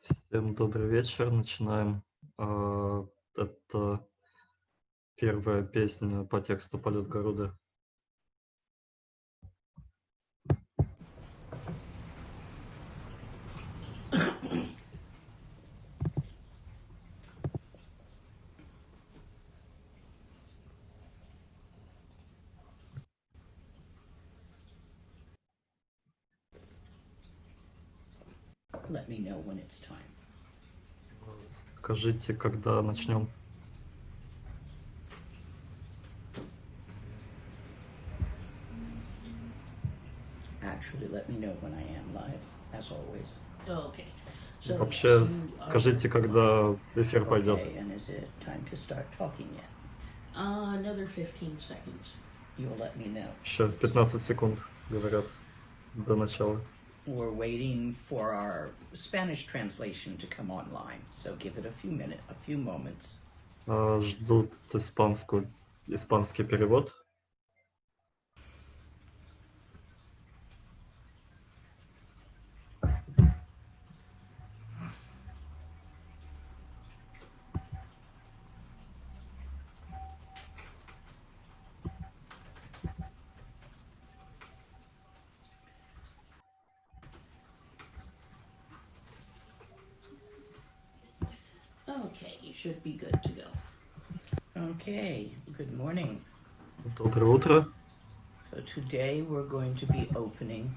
Всем добрый вечер. Начинаем. Это первая песня по тексту «Полет Гаруды». Let me know when it's time. Скажите, когда начнем. Actually, let me know when I am live, as always. Okay. So Вообще, скажите, когда эфир пойдет. Okay, and is it time to start talking yet? Another 15 seconds. You'll let me know. Еще 15 секунд, говорят, до начала. We're waiting for our Spanish translation to come online, so give it a few moments. Ждут испанский перевод. Okay, you should be good to go. Okay, good morning. Доброе утро. So today we're going to be opening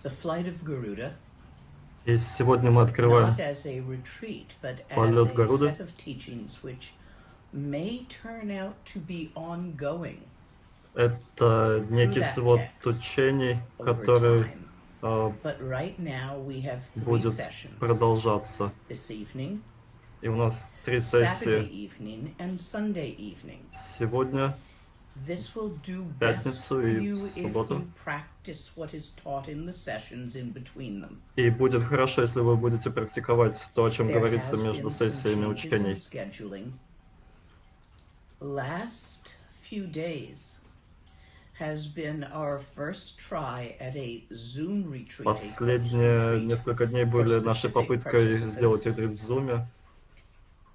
the Flight of Garuda. И сегодня мы открываем Not as a retreat, but as Полет a Гаруды. set of teachings which may turn out to be ongoing. Это некий свод учений, который But right now we have 3 будет sessions. продолжаться. This evening, И у нас 3 Saturday сессии evening and Sunday evening. сегодня, This will do best пятницу for и you в if субботу. you practice what is taught in the sessions in between them. И будет хорошо, если вы будете практиковать то, о чем There говорится has между been some сессиями changes in учений. scheduling. Last few days has been our first try at a Zoom retreat. Последние несколько дней были нашей попыткой сделать ретрит в Zoom.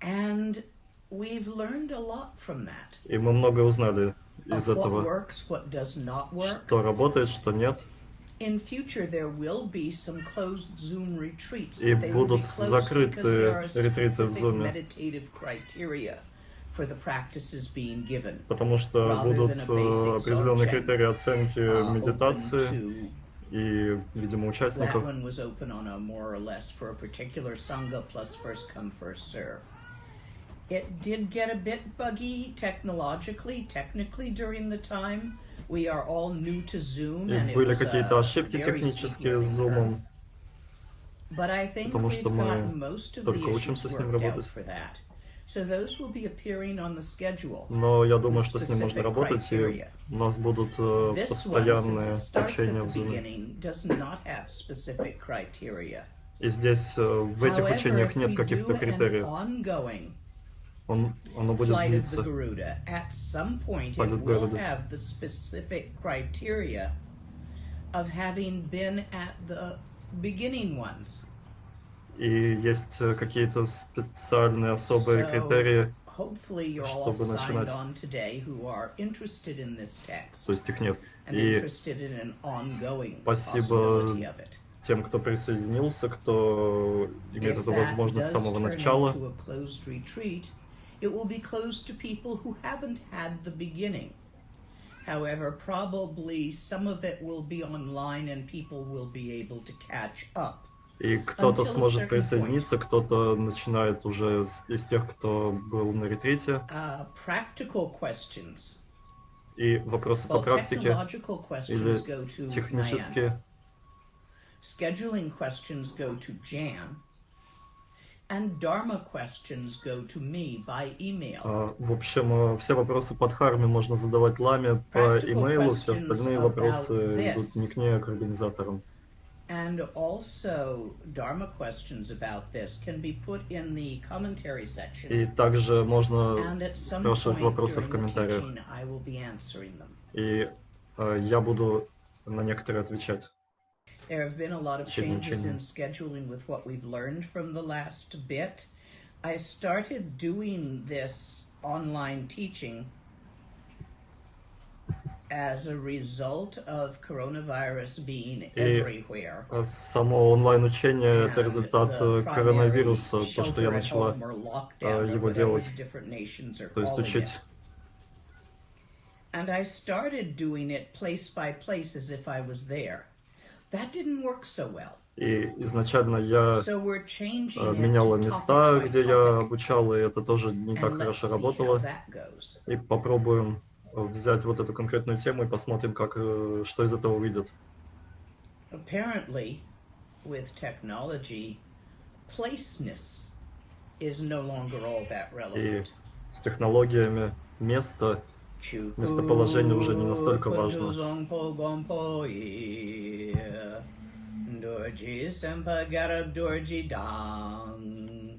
And we've learned a lot from that. И мы многое узнали из Of what этого, works, what does not work. что работает, что нет. In future there will be some closed Zoom retreats. И They will be будут closed because there are закрытые ретриты в specific Zoom, meditative criteria for the practices being given. потому что будут определенные критерии оценки медитации и, видимо, участников. That one was open on a more or less for a particular sangha plus first come first serve. It did get a bit buggy technically during the time. We are all new to Zoom, and it были was какие-то a ошибки very технические steep с learning Zoom, curve. But I think потому что we've got мы most of только the issues учимся с ним worked out работать. for that. So those will be appearing on the schedule. Но я думаю, with что с ним можно specific работать, и criteria. у нас будут This one, since постоянные it starts учения at в the Zoom. beginning, does not have specific criteria. И здесь в этих However, учениях if нет we каких-то do an критериев. ongoing Оно будет Flight of the длиться. Garuda, at some point it Полет will Гаруды. have the specific criteria of having been at the beginning ones. И есть какие-то специальные особые критерии, Hopefully you're all чтобы signed начинать. on today who are interested in this text То есть их нет. and И interested in an ongoing спасибо possibility of it. тем, кто присоединился, кто имеет If эту that возможность с does самого turn начала. into a closed retreat, it will be closed to people who haven't had the beginning. However, probably some of it will be online and people will be able to catch up. И кто-то сможет присоединиться, кто-то начинает уже из тех, кто был на ретрите. Practical questions. И вопросы по практике или технические. Scheduling questions go to Jan, and Dharma questions go to me by email. В общем, все вопросы по дхарме можно задавать Ламе по имейлу, все остальные вопросы идут не к ней, а к организаторам. And also, Dharma questions about this can be put in the commentary section. И также можно спрашивать вопросы в комментариях. I will be answering them. И я буду на некоторые отвечать. There have been a lot of течение changes in учения. scheduling with what we've learned from the last bit. I started doing this online teaching as a result of coronavirus being И everywhere. само онлайн-учение — это And результат the primary коронавируса, то, что я shelter at начала home or lockdown or его whatever the делать, different nations are то есть calling it. учить. And I started doing it place by place as if I was there. That didn't work so well. И изначально я So we're changing it меняла to topic места, by где я topic. обучал, и это тоже не так And let's хорошо see how работало. that goes. И попробуем взять вот эту конкретную тему и посмотрим, как, что из этого выйдет. Apparently, with technology, placeness is no longer all that И relevant. с технологиями местоположение уже не настолько важно. Dorji sempa garab dorji dang.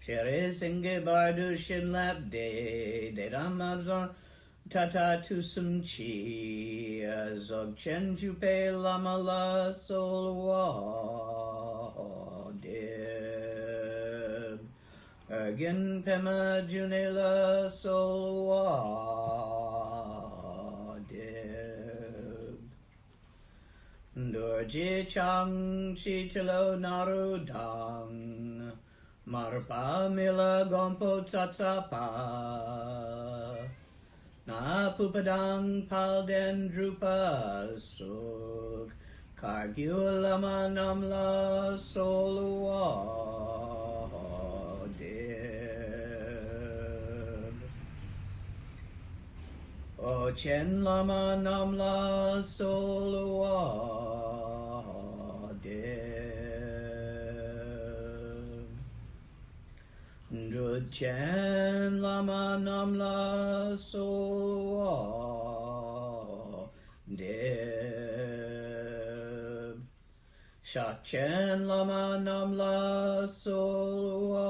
Shere singe bardu shin lap de ramabzon tata tusum chi. Zogchen jupe lama la solwa de. Ergin pema junela solwa de. Dorji chang chi chilo naru dang. Marpa mila gompo tsatsapa. Na pupadang palden drupa suk. Kargyu lama namla solwa deb. O chen lama namla solwa deb. Ndrud chen lama namla solwa deb. Shak chen lama namla solwa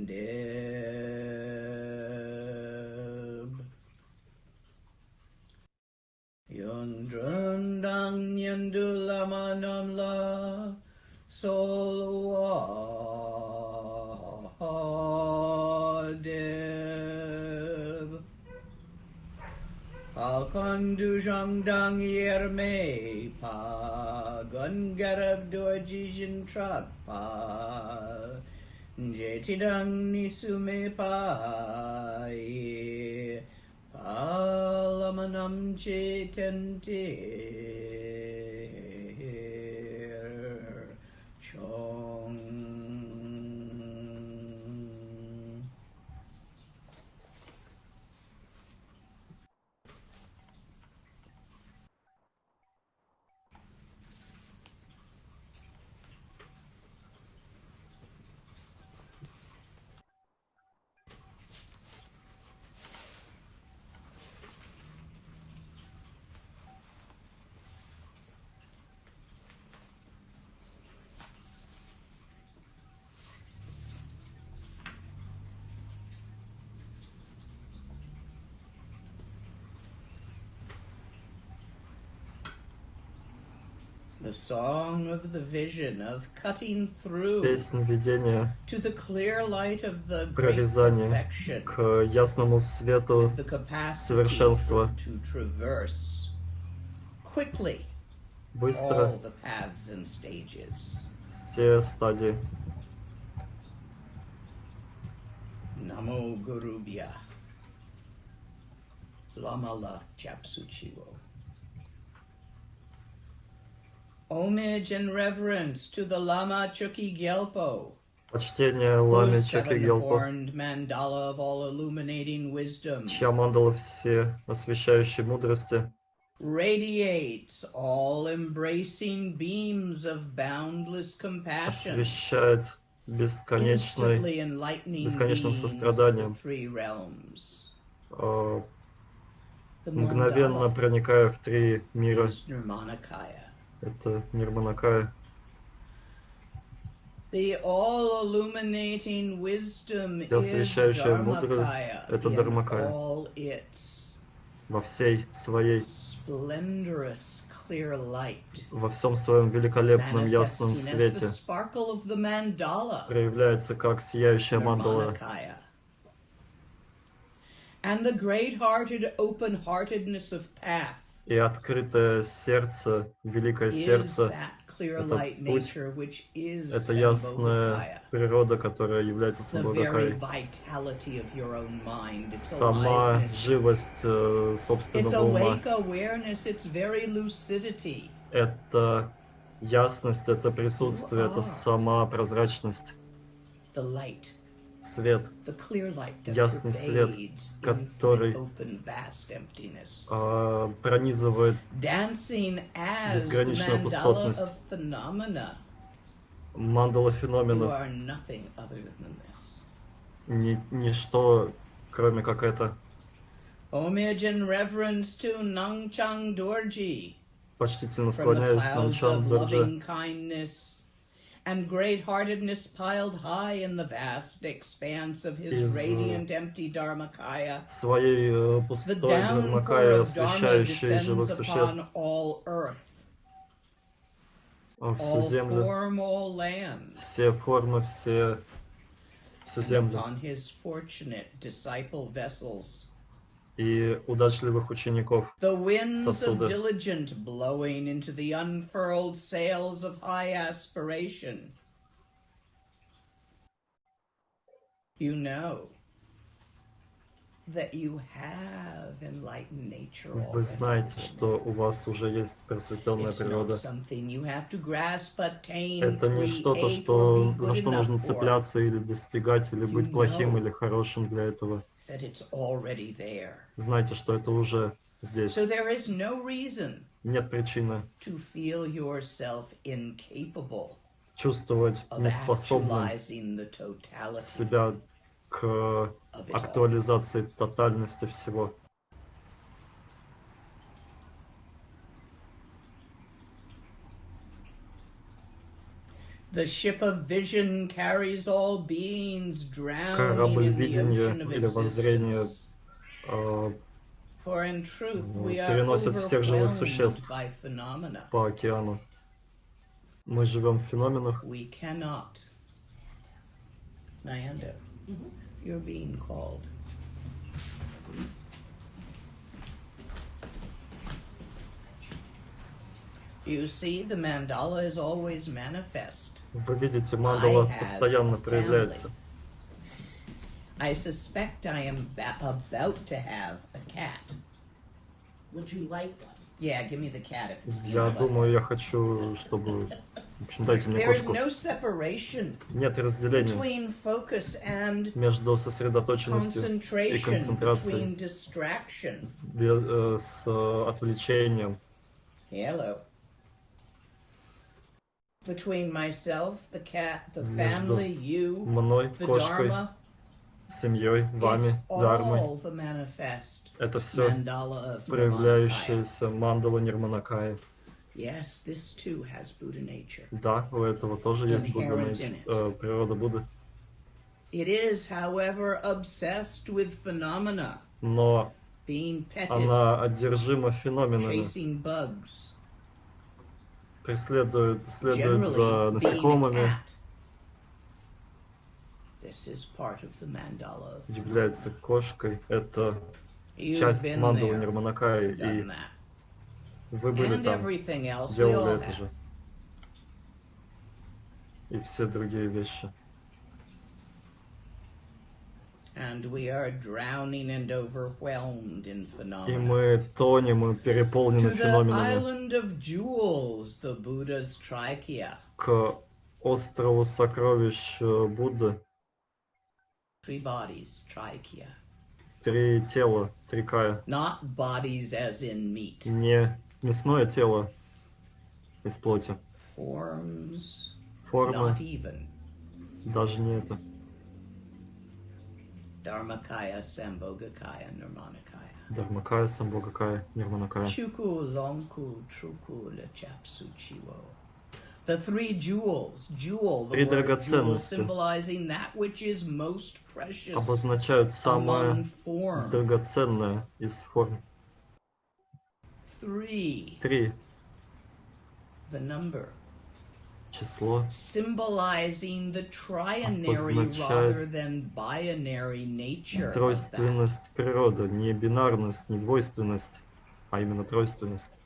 deb. Yundrun dang yendu lama namla solwa deb. Alkon du zhang dang yerme pa. Gun garab dorji jin trak pa. Jeti dang nisume pa. Palamanam chetentir chong. The song of the vision of cutting through Песнь видения, to the clear light of the great прорезание perfection, к ясному свету the capacity совершенства. to traverse quickly Быстро all the paths and stages. все стадии. Namo Gurubhya Lama La Japsuchiwo. Homage and reverence to the Lama Chukyi Gyalpo, Почтение Ламе whose Чукyi Gyalpo, seven-horned mandala of all illuminating wisdom чья мандала все освещающей мудрости radiates all embracing beams of boundless compassion, освещает instantly enlightening бесконечным beings of the состраданием, three realms. The мгновенно mandala проникая в три мира. is Nirmanakaya. Это Нирманакая. The all-illuminating wisdom is Освещающая мудрость — Dharmakaya это in Дharmakaya. all its Во всей своей splendorous во всем своем великолепном ясном свете проявляется как сияющая мандала. И открытое сердце, великое сердце, это путь, это ясная природа, которая является собой Гакай. Сама живость собственного ума. Это ясность, это присутствие, это сама прозрачность. Свет, ясный свет, который пронизывает безграничную пустотность. Мандала феноменов. Ничто, кроме как это. Почтительно склоняюсь к Нанчан Дорджи. And great-heartedness piled high in the vast expanse of his radiant empty Dharmakaya. Своей пустой Дхармакая, освещающей живых существ. Всю землю, все формы, всю землю. И удачливых учеников, сосуды. Вы знаете, что у вас уже есть просветленная природа. Это не что-то, за что нужно цепляться или достигать, или быть плохим или хорошим для этого. Знайте, что это уже здесь. Нет причины чувствовать неспособным себя к актуализации тотальности всего. Корабль видения или воззрения переносит всех живых существ по океану. Мы живем в феноменах. You see, the mandala is always manifest. Вы видите, мандала постоянно проявляется. I suspect I am about to have a cat. Would you like one? Yeah, give me the cat if it's Я думаю, я хочу, чтобы... В общем, дайте мне кошку. Нет разделения между сосредоточенностью и концентрацией, с отвлечением. Hello. Between myself, the cat, the family, you, мной, the кошкой, dharma, семьей, вами, дармой. Это все проявляющаяся мандала Нирманакая. Yes, this too has Buddha nature. Да, у этого тоже есть природа Будды. It is, however, obsessed with phenomena. Но она одержима феноменами. Chasing bugs. Следует за насекомыми. This is part of the mandala. Является кошкой. Это часть мандалы Нирманакая. И вы были там, делали это же. И все другие вещи. And we are drowning and overwhelmed in phenomena. И мы тонем и переполнены феноменами. To the island of jewels, the Buddha's trachea. К острову сокровищ Будды. 3 bodies, trachea. 3 тела, трикая. Not bodies as in meat. Не мясное тело из плоти. Forms. Формы. Not even. Даже не это. Dharmakaya, Sambhogakaya, Nirmanakaya. Dharmakaya, Sambhogakaya, Nirmanakaya. Chuku, Lonku, Truku, Lechapsu, Chiwo. The 3 jewels. Jewel, the word jewel symbolizing that which is most precious обозначают самое драгоценное из форм. 3. 3. the number, число, symbolizing the trinary rather than binary nature of that. тройственность природы, не бинарность, не двойственность, а именно тройственность.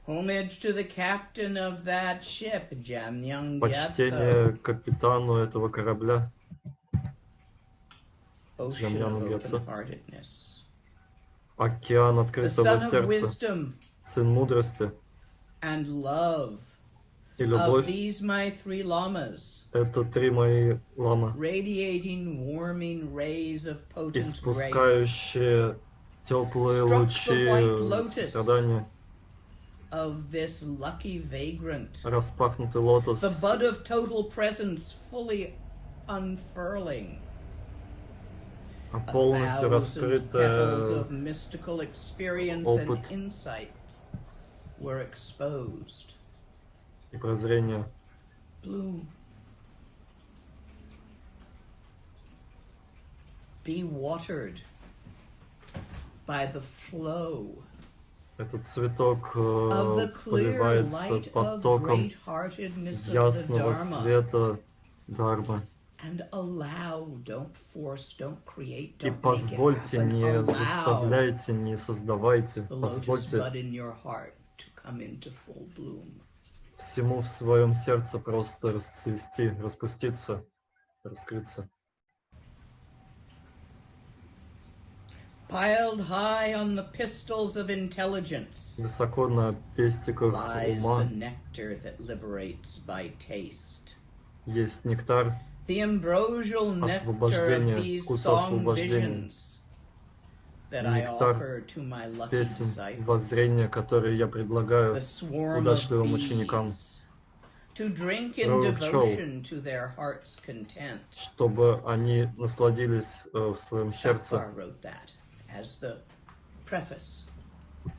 Homage to the captain of that ship, Jamnyang Почтение капитану этого корабля, Ocean of open-heartedness. океан открытого сердца, сын мудрости and love и любовь. Of these my three lamas, это три мои ламы, radiating warming rays of potent испускающие теплые лучи сострадания. Of this lucky vagrant, распахнутый лотос, the bud of total presence fully unfurling, полностью раскрытая of mystical experience and insights were exposed. И прозрение. Bloom. Be watered by the flow. Этот цветок поливается потоком ясного света Дharмы. И позвольте, не заставляйте, не создавайте, позвольте всему в своем сердце просто расцвести, распуститься, раскрыться. Piled high on the pistils of intelligence, высоко на пестиках ума, the nectar that liberates by taste. Есть нектар освобождения, вкуса освобождения, нектар песен, воззрения, которые я предлагаю удачливым ученикам, чтобы они насладились в своем сердце.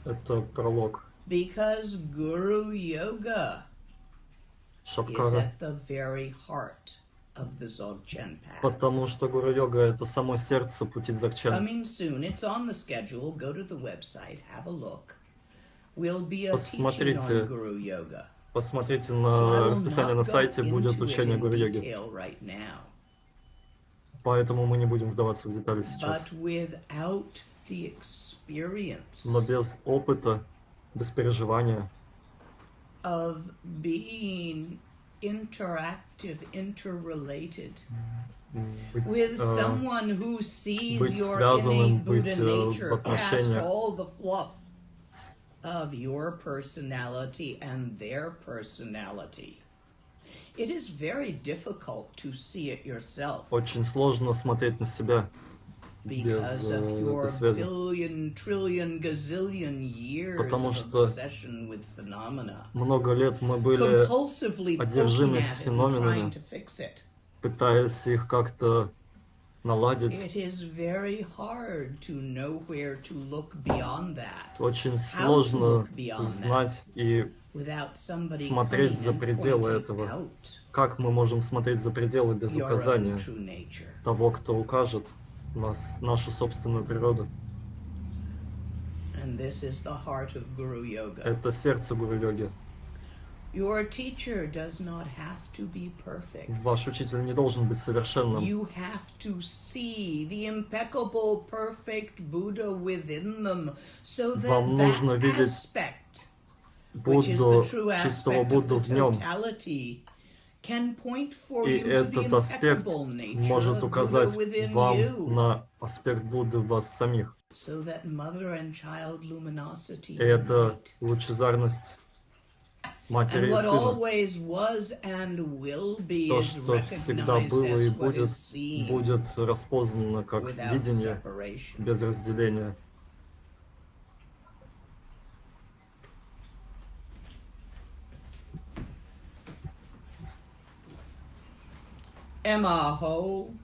Это пролог. Because Guru Yoga is at the very heart of the Dzogchen path. Потому что Гуру-йога — это само сердце пути дзогчена. Coming soon, it's on the schedule. Go to the website, have a look. Will be a teaching on Guru Yoga. Посмотрите на расписание на сайте, будет учение Гуру-йоги. Поэтому мы не будем вдаваться в детали сейчас. Но без опыта, без переживания, быть связанным, быть в отношениях of your personality and their personality. It is very difficult to see it yourself. Очень сложно смотреть на себя без этой связи. Потому что много лет мы были одержимы феноменами, пытаясь их как-то наладить. Очень сложно знать и смотреть за пределы этого. Как мы можем смотреть за пределы без указания того, кто укажет нашу собственную природу? Это сердце Гуру-йоги. Your teacher does not have to be perfect. Ваш учитель не должен быть совершенным. You have to see the impeccable, perfect Buddha within them, so that Вам нужно видеть Будду, чистого Будду в нем. И этот аспект может указать вам на аспект Будды в вас самих. И это лучезарность матери и сына. То, что всегда было и будет распознано как видение без разделения. Emaho.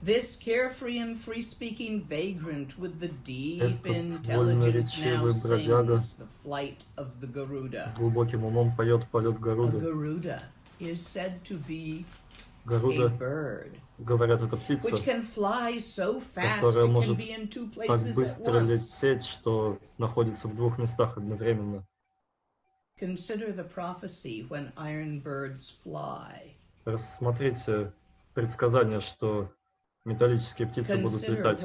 This carefree and free-speaking vagrant with the deep intelligence now sings the flight of the Garuda. С глубоким умом поет полет Гаруды. A Garuda is said to be Гаруда, говорят, это птица, которая может так быстро лететь, что находится в двух местах одновременно. Рассмотрите предсказание, что металлические птицы будут летать.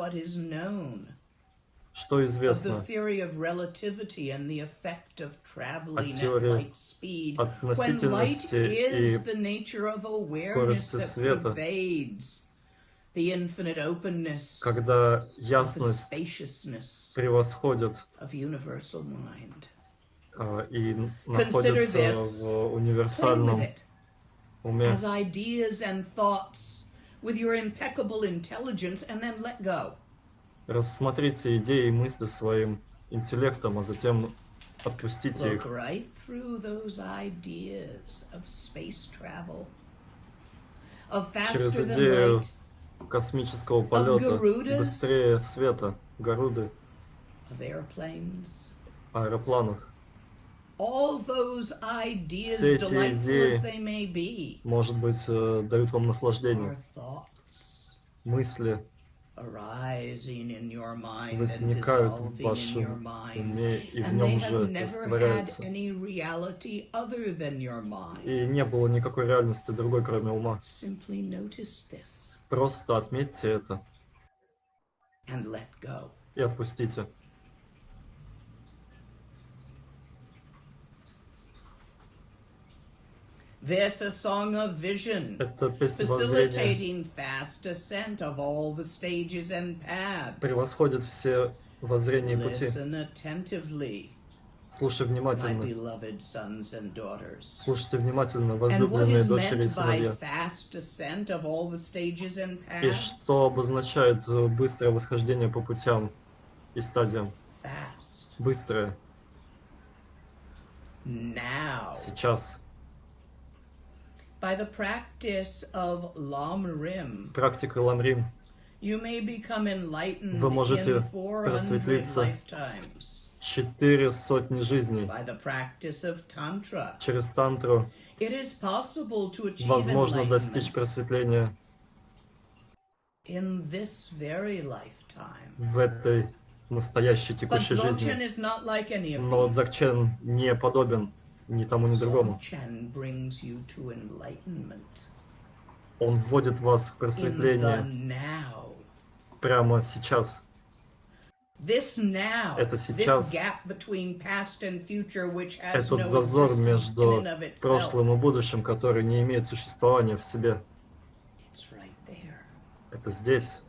Что известно о теории относительности и скорости света, когда ясность превосходит и находится в универсальном уме. Рассмотрите идеи и мысли своим интеллектом, а затем отпустите их. Через идею космического полета быстрее света, Гаруды, аэропланов. Все эти идеи, может быть, дают вам наслаждение. Мысли возникают в вашем уме и в нем же растворяются. И не было никакой реальности другой, кроме ума. Просто отметьте это и отпустите. This a song of vision, это песня facilitating fast ascent of all the stages and paths. Превосходит все воззрения и пути. Listen attentively, слушай внимательно. my beloved sons and daughters. Слушайте внимательно, возлюбленные дочери и сыновья. Fast ascent of all the stages and paths? И что обозначает быстрое восхождение по путям и стадиям? Fast. Быстрое. Now. Сейчас. By the practice of Lam практикой Ламрим вы можете просветлиться 400 жизней. Через тантру возможно достичь просветления в этой настоящей текущей жизни. Но дзогчен не подобен ни тому, ни другому. Он вводит вас в просветление прямо сейчас. Это сейчас. Этот зазор между прошлым и будущим, который не имеет существования в себе. Это здесь.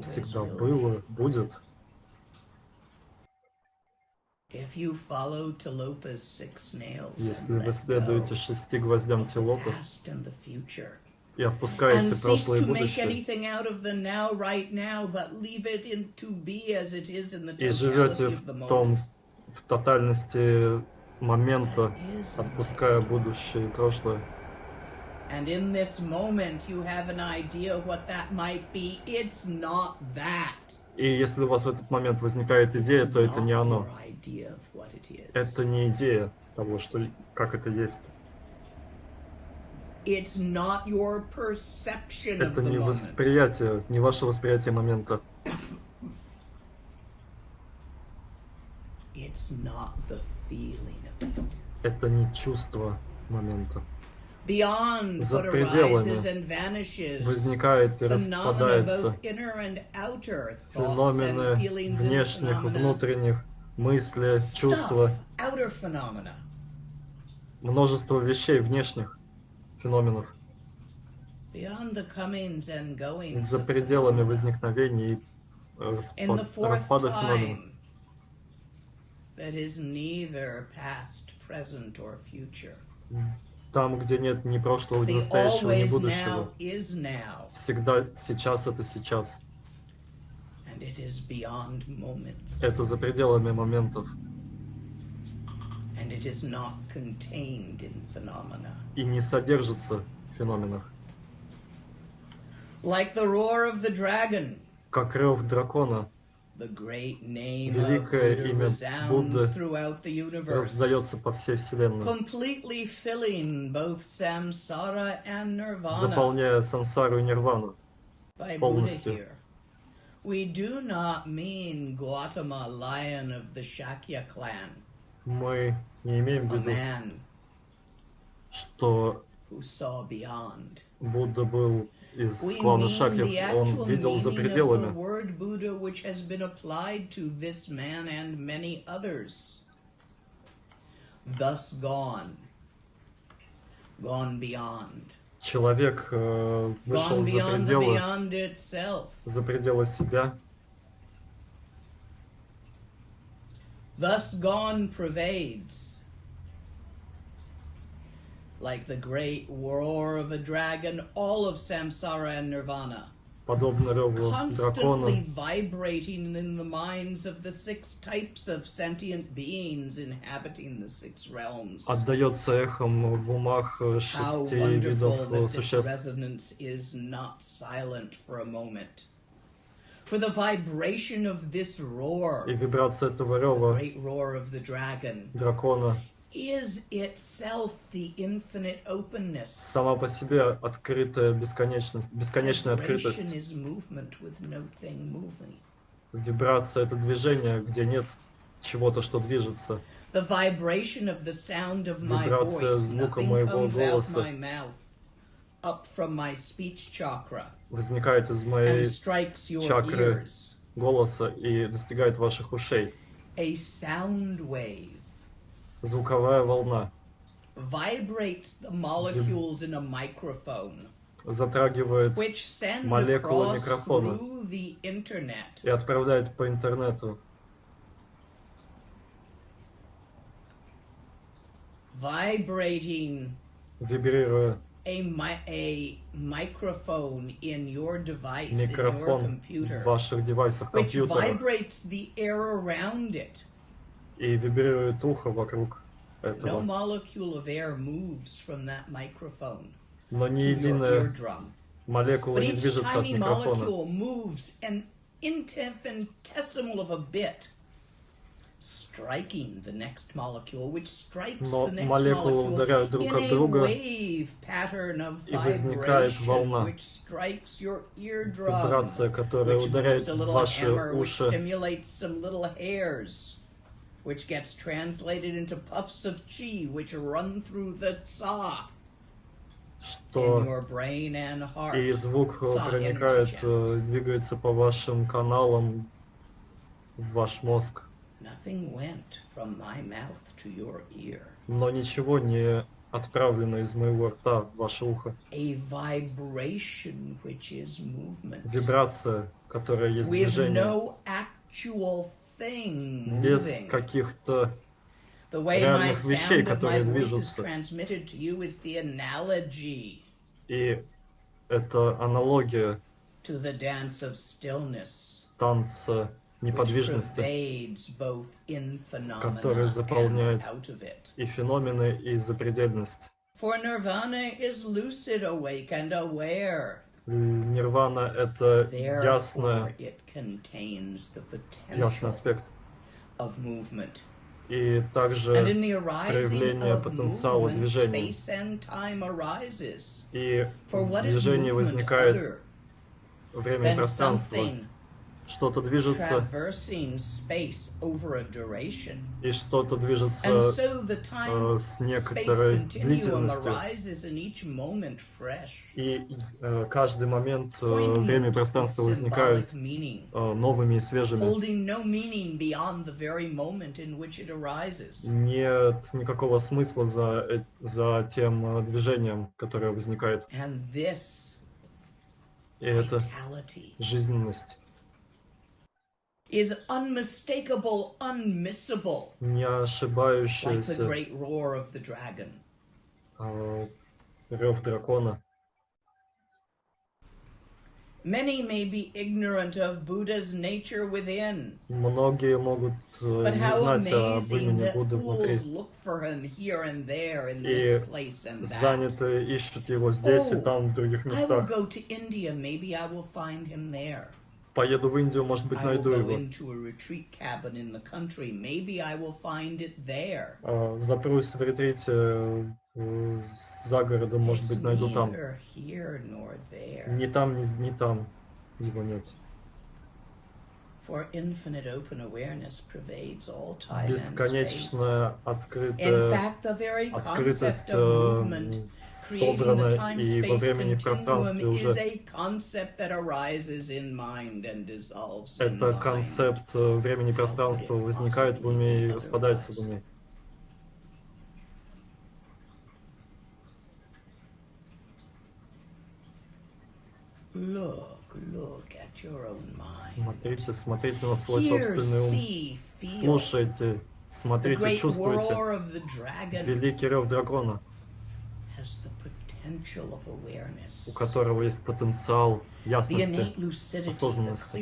Всегда было, будет. Если вы следуете 6 гвоздям Телопа и отпускаете прошлое и будущее, и живете в тотальности момента, отпуская будущее и прошлое, и если у вас в этот момент возникает идея, то это не оно. Это не идея того, что, как это есть. Это не восприятие, не ваше восприятие момента. Это не чувство момента. За пределами возникает и распадается феномены внешних, внутренних, мысли, чувства, множество вещей внешних феноменов. За пределами возникновений и распада феноменов. Там, где нет ни прошлого, ни настоящего, ни будущего. Всегда сейчас — это сейчас. Это за пределами моментов. И не содержится в феноменах. Как рев дракона. Великое имя Будды раздается по всей Вселенной, заполняя сансару и нирвану полностью. We do not mean Gautama, lion of the Shakya clan. Мы не имеем в виду, что Будда был из клана Шакьев, он видел за пределами. Человек вышел за пределы себя. Thus gone pervades, like the great roar of a dragon, all of samsara and nirvana, подобно реву constantly vibrating in the minds of the 6 types of sentient beings inhabiting the 6 realms. Отдается эхом в умах 6 видов существ. Resonance is not silent for a moment. For the vibration of this roar, и вибрация этого рева, great roar of the dragon, дракона, is itself the infinite openness. Сама по себе открытая бесконечность, бесконечная открытость. Is movement with no thing moving. Вибрация — это движение, где нет чего-то, что движется. The vibration of the sound of my Вибрация voice, звука моего голоса up from my speech chakra, возникает из моей чакры голоса и достигает ваших ушей. A sound wave звуковая волна vibrates the molecules in a microphone, затрагивает молекулы микрофона и отправляет по интернету. Vibrating, вибрируя, a microphone in your device, микрофон in your computer, в ваших девайсах, компьютерах, which vibrates the air around it. И вибрирует ухо вокруг этого. No molecule of air moves from that microphone. Но ни единая молекула не движется от микрофона. Moves an infinitesimal of a bit, striking the next molecule, which strikes the next молекулы ударяют друг от друга, и возникает волна, which strikes your eardrum, вибрация, которая ударяет ваши уши, which gets translated into puffs of chi, which run through the tsa in your brain and heart. И звук проникает, двигается по вашим каналам в ваш мозг. Nothing went from my mouth to your ear. Но ничего не отправлено из моего рта в ваше ухо. A vibration which is movement. Вибрация, которая есть движение. No actual thing без каких-то реальных вещей, которые движутся. И это аналогия танца неподвижности, который заполняет и феномены, и запредельность. Нирвана — это ясный аспект. И также проявление потенциала движения. И в движении возникает время и пространство. Что-то движется, и что-то движется с некоторой длительностью. И каждый момент время и пространство возникают новыми и свежими. Нет никакого смысла за тем движением, которое возникает. И это жизненность. Is unmistakable, unmissable, не ошибающаяся, like the great roar of the dragon. Рев дракона. Many may be ignorant of Buddha's nature within. Многие могут не знать об имени Будды внутри. И заняты ищут его здесь и там, в других местах. I will go to India, maybe I will find him there. Поеду в Индию, может быть, найду его. Запрусь в ретрите за городом, может быть, найду там. Ни там, ни там его нет. Бесконечная открытость собрана и во времени и в пространстве уже. Это концепт времени и пространства возникает в уме и распадается в уме. Смотрите, смотрите на свой собственный ум. Слушайте, смотрите, чувствуйте. Великий рев дракона, у которого есть потенциал ясности, осознанности.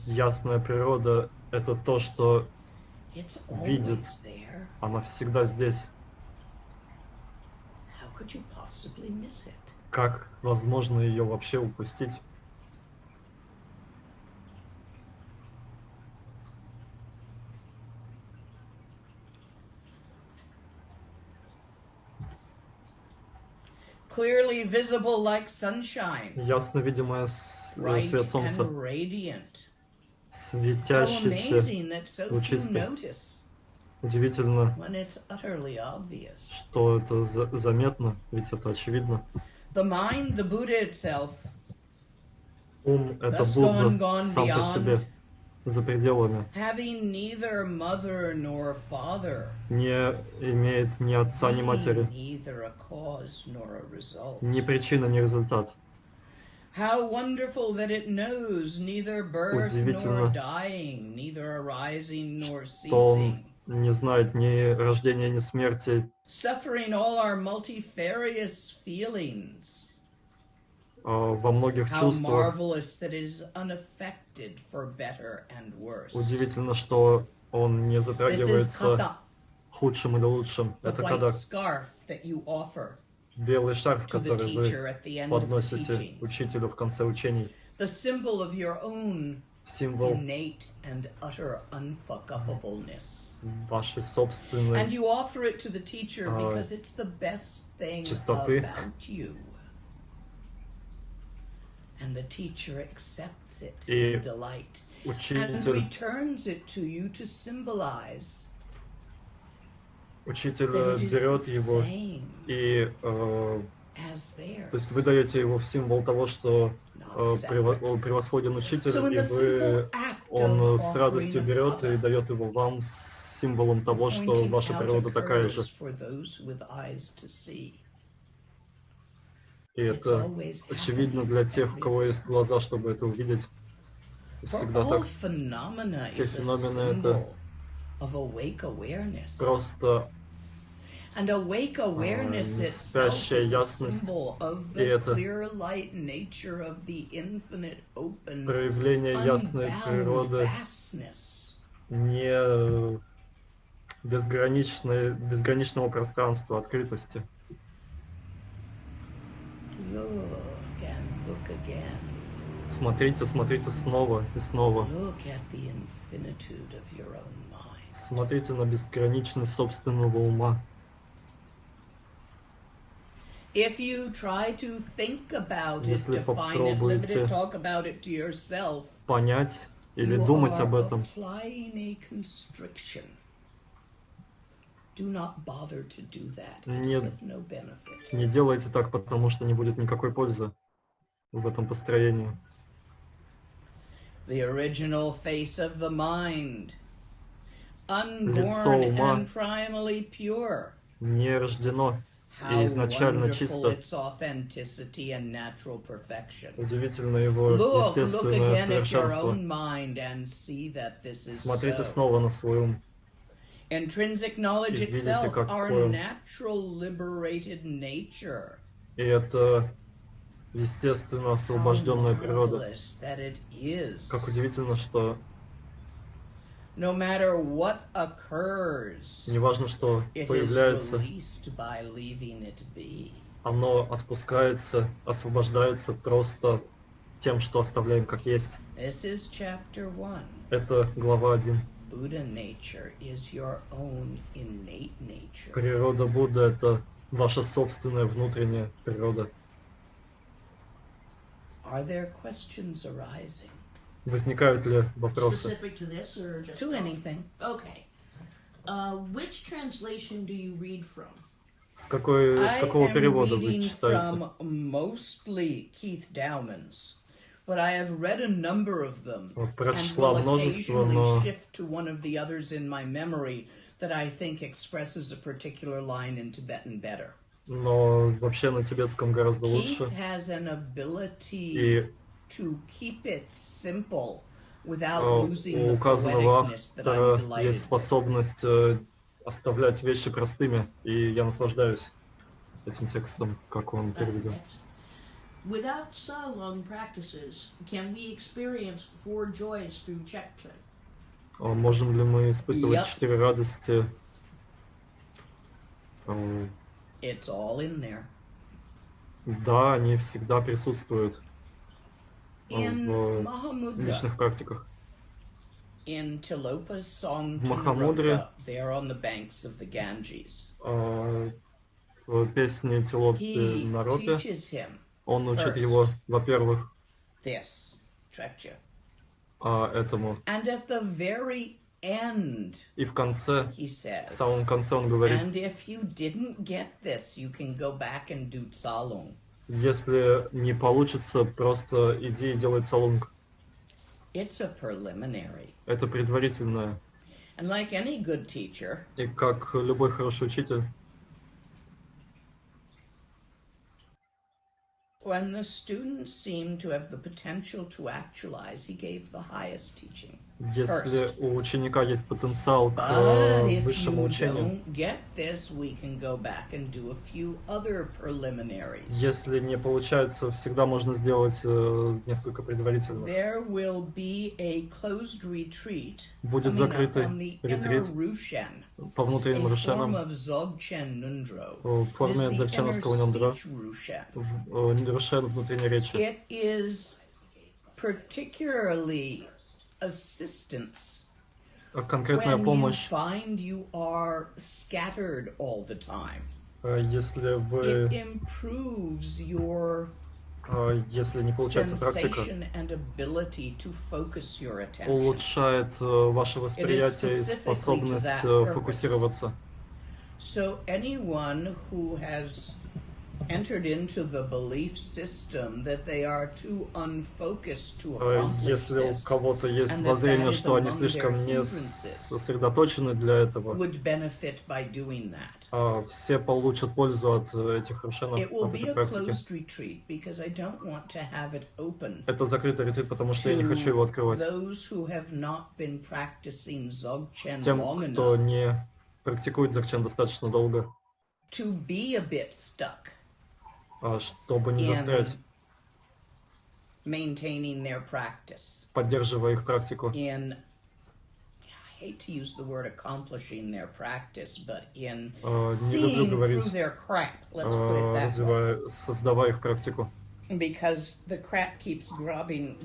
Ясная природа — это то, что видит. Она всегда здесь. Как возможно ее вообще упустить? Clearly visible like sunshine. Ясно видимое свет солнца, светящийся, лучистый. Удивительно, что это заметно, ведь это очевидно. Ум — это Будда сам по себе, за пределами. Не имеет ни отца, ни матери, ни причины, ни результат. Удивительно, что он не знает ни рождения, ни смерти. Во многих чувствах. Удивительно, что он не затрагивается худшим или лучшим. Это когда белый шарф, который вы подносите учителю в конце учений. Символ вашей собственной чистоты. И учитель берет его и, то есть вы даете его в символ того, что превосходен учитель, и он с радостью берет и дает его вам с символом того, что ваша природа такая же. И это очевидно для тех, у кого есть глаза, чтобы это увидеть. Это всегда так. Все феномены — это просто спящая ясность, и это проявление ясной природы, не безграничного пространства, открытости. Смотрите, смотрите снова и снова. Смотрите на бесконечность собственного ума. Если попробуете понять или думать об этом, не делайте так, потому что не будет никакой пользы в этом построении. Лицо ума не рождено и изначально чисто. Удивительно его естественное совершенство. Смотрите снова на свой ум. И видите, какой он. И это естественно освобожденная природа. Как удивительно, что неважно, что появляется, оно отпускается, освобождается просто тем, что оставляем как есть. This is chapter 1. Это глава 1. Buddha nature is your own innate nature. Природа Будды — это ваша собственная внутренняя природа. Are there questions arising? Возникают ли вопросы? Specific to this or just To anything. Okay. Which translation do you read from? С какого перевода вы reading читаете? from mostly Keith Dowman's, but I have read a number of them and Прочла will множество, occasionally но shift to one of the others in my memory that I think expresses a particular line in Tibetan better. вообще на тибетском гораздо лучше. Keith has an ability И to keep it simple without у losing the указанного poeticness that I'm автора delighted есть with. способность оставлять вещи простыми, и я наслаждаюсь этим текстом, как он переведен. Without Salong practices, can we experience 4 joys through dzogchena? Можем ли мы испытывать Yep. 4 радости? It's all in there. Да, они всегда присутствуют In в Mahamudra, личных практиках. in Tilopa's song В to Махамудре, Naropa, there on the banks of the Ganges, в песне Тилопи he Наропе, teaches him он учит first его, во-первых, this, Trekja. этому. And at the very end, И в конце, he в says, самом конце он говорит, and if you didn't get this, you can go back and do tsalung. если не получится, просто иди и делай цалунг. It's a preliminary. Это предварительное. And like any good teacher, И как любой хороший учитель, when the students seemed to have the potential to actualize, he gave the highest teaching. если у ученика есть потенциал к But if высшему you учению, don't get this, we can go back and do a few other preliminaries. если не получается, всегда можно сделать несколько предварительных. There will be a closed retreat Будет coming up закрытый on the inner ретрит Rushan, по внутренним a form рушенам of Dzogchen Nundro. в It форме is the inner дзогченовского нюндро, speech Rushan. рушен внутренней речи. It is particularly assistance Конкретная when you помощь, find you are scattered all the time. если вы, It improves your если не получается практика, sensation and ability to focus your attention. улучшает ваше восприятие и specifically способность to that purpose. фокусироваться. So anyone who has entered into the belief system that they are too unfocused to accomplish Если у this кого-то есть and that воззрение, that is что они among слишком their не hindrances, сосредоточены для этого, would benefit by doing that. все получат пользу от этих рушенов, It will от be этой a практики. closed retreat because I don't want to have it open Это закрытый ретрит, потому что я не хочу его to открывать. those who have not been practicing Dzogchen Тем, long кто enough не практикует дзогчен достаточно долго, to be a bit stuck чтобы не застрять, maintaining their practice, поддерживая их практику. in, I hate to use the word accomplishing their practice, but in Не люблю seeing through говорить, their crap, let's put it that way. развивая, создавая их практику. Because the crap keeps grabbing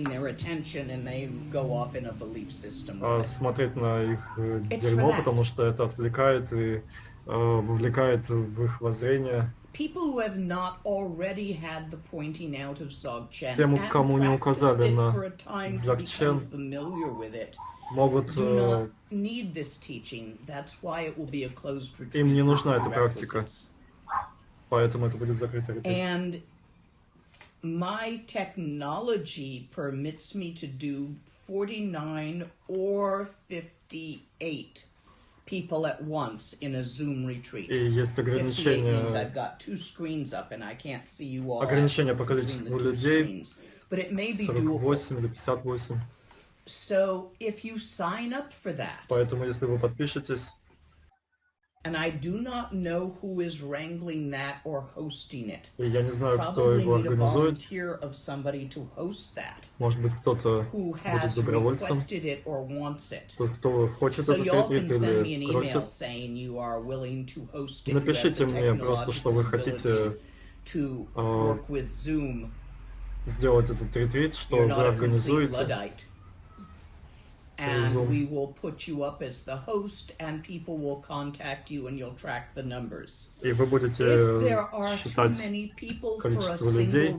their attention and they go off in a belief system. with it. Смотреть на их It's дерьмо, for that. потому что это отвлекает и вовлекает в их воззрение. People who have not already had the pointing out of Dzogchen Тем, and кому не practiced указали it на for a time to дзогчен, become familiar with it, могут, do not need this teaching. That's why it will be a closed retreat. им не with нужна эта практика, prerequisites. поэтому это будет закрытый ретрит. And my technology permits me to do 49 or 58 people at once in a Zoom retreat. И есть 58 means ограничения, I've got 2 screens up and I can't see you all ограничения по between количеству the 2 людей, screens. But it may be doable. 48 или 58. So if you sign up for that, Поэтому, если вы подпишетесь, and I do not know who is wrangling that or hosting it. и я не знаю, кто Probably его need a организует, volunteer of somebody to host that, может быть, кто-то who будет has добровольцем, requested it or wants it. тот, кто хочет So этот y'all can ретрит send me an или email просит. saying you are willing to host it. You have Напишите the мне просто, что technological вы ability хотите to work with Zoom сделать этот ретрит, что вы организуете. And we will put you up as the host, and people will contact you, and you'll track the numbers. И вы будете считать количество людей.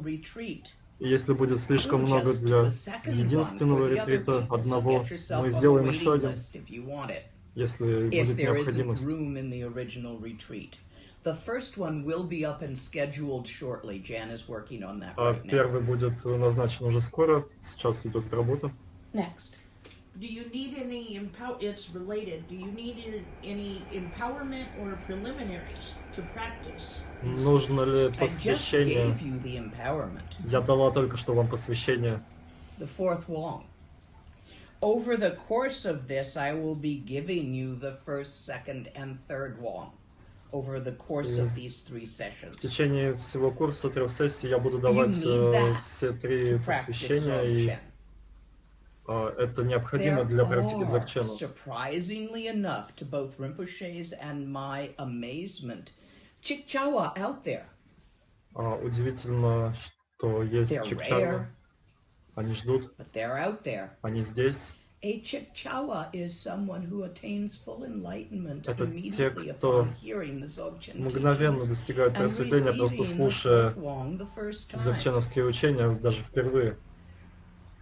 И если будет слишком много для единственного ретрита, одного, мы сделаем еще один, если будет необходимость. The first one will be up and scheduled shortly. Jan is working on that right now. Первый будет назначен уже скоро. Сейчас идет работа. Next. Do you need any it's related. Do you need any empowerment or preliminaries to practice? Нужно ли посвящение? I just gave you the empowerment. Я дала только что вам посвящение. The fourth wong. Over the course of this, I will be giving you the first, second, and third wong. Over the course of these 3 sessions. В течение всего курса 3 сессий я буду давать все 3 посвящения, и это необходимо для практики дзогчена. Surprisingly enough, to both Rinpoche's and my amazement, Chikchawa out there. Удивительно, что есть чикчава. Они ждут. But they're out there. Они здесь. A Chikchawa is someone who attains full enlightenment Это те, immediately кто upon hearing the Dzogchen мгновенно достигают просветления, просто слушая дзогченовские учения, даже впервые.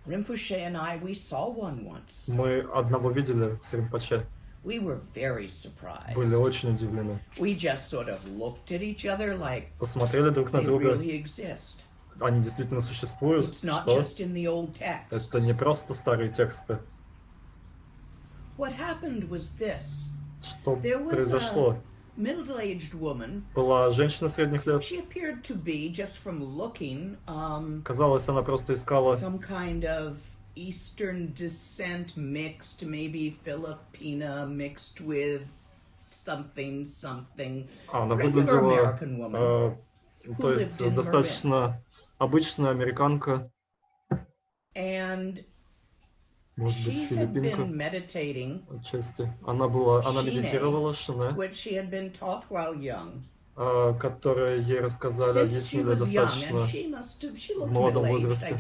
Rinpoche and I, we saw one once. Мы одного видели с Римпоче. We were very surprised. Были очень удивлены. We just sort of looked at each other like посмотрели друг на друга. Really exist. Они действительно существуют. It's not just in the old texts. Это не просто старые тексты. What happened was this. Что произошло? Middle-aged woman. Была женщина средних лет. She appeared to be, just from looking, казалось, она просто искала some kind of Eastern descent mixed, maybe Filipina mixed with something. Она Regular выглядела, American woman. То есть достаточно обычная американка. And может быть, филиппинка. Отчасти. Она медитировала шине, которое ей рассказали, объяснили достаточно в молодом возрасте.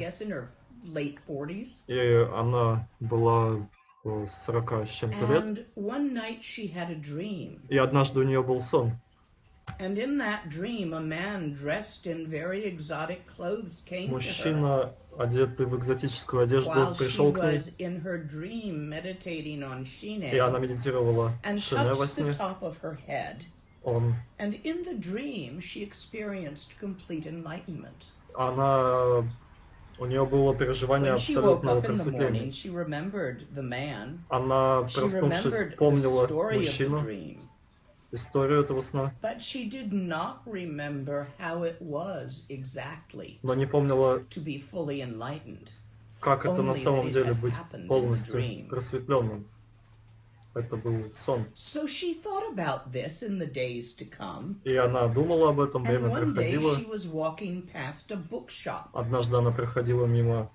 И она была 40 с чем-то лет. И однажды у нее был сон. Мужчина, одетый в экзотическую одежду, пришел к ней, и она медитировала шине во сне. У нее было переживание абсолютного просветления. Она, проснувшись, помнила мужчину, историю этого сна, но не помнила, как это на самом деле быть полностью просветленным. Это был сон. И она думала об этом, время проходило. Однажды она проходила мимо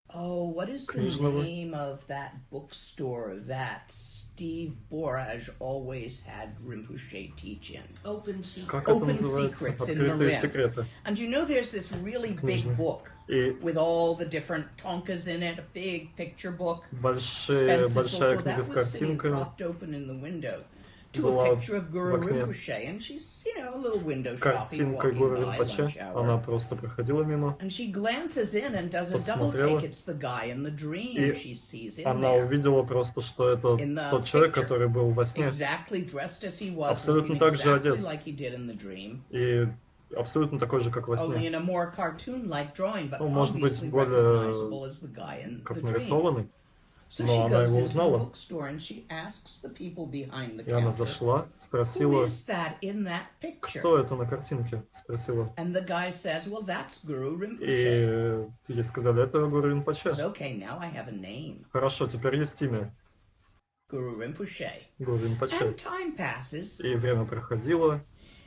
книжного. Как это называется? Открытые секреты. And you know there's this really big book with all the different tonkas in it, a big picture book. Большая книга с картинками. Open in the window to a picture of Guru Rinpoche, and she's, you know, a little window shopping, walking by lunch hour. Она просто проходила мимо. And she glances in and does a double take. It's the guy in the dream she sees in она увидела просто, что это тот человек, который был во сне. Exactly dressed as he was, абсолютно так же одет. Like he did in the dream. И абсолютно такой же, как во сне. Only in a more cartoon-like drawing, but может быть, recognizable as the guy in the dream. Нарисованный. So she goes into the bookstore and she asks the people behind the counter, зашла, спросила, who is that in that picture? Кто это на картинке? Спросила. And the guy says, well, that's Guru Rinpoche. И ей сказали, это Гуру Ринпоче. Okay, now I have a name. Хорошо, теперь есть имя. Guru Rinpoche. Гуру Ринпоче. And time passes. И время проходило.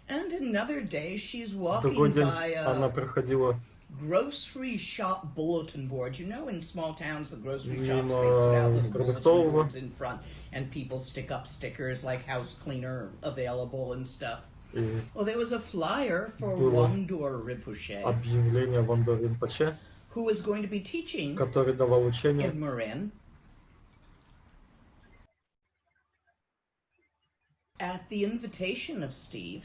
And another day she's walking Другой день by она проходила grocery shop bulletin board. You know, in small towns, the grocery shops, they put out little bulletin boards in front, and people stick up stickers like house cleaner available and stuff. Well, there was a flyer for Wangdor Rinpoche. Объявление Вандор Ринпоче. who was going to be teaching который давал учение in Marin at the invitation of Steve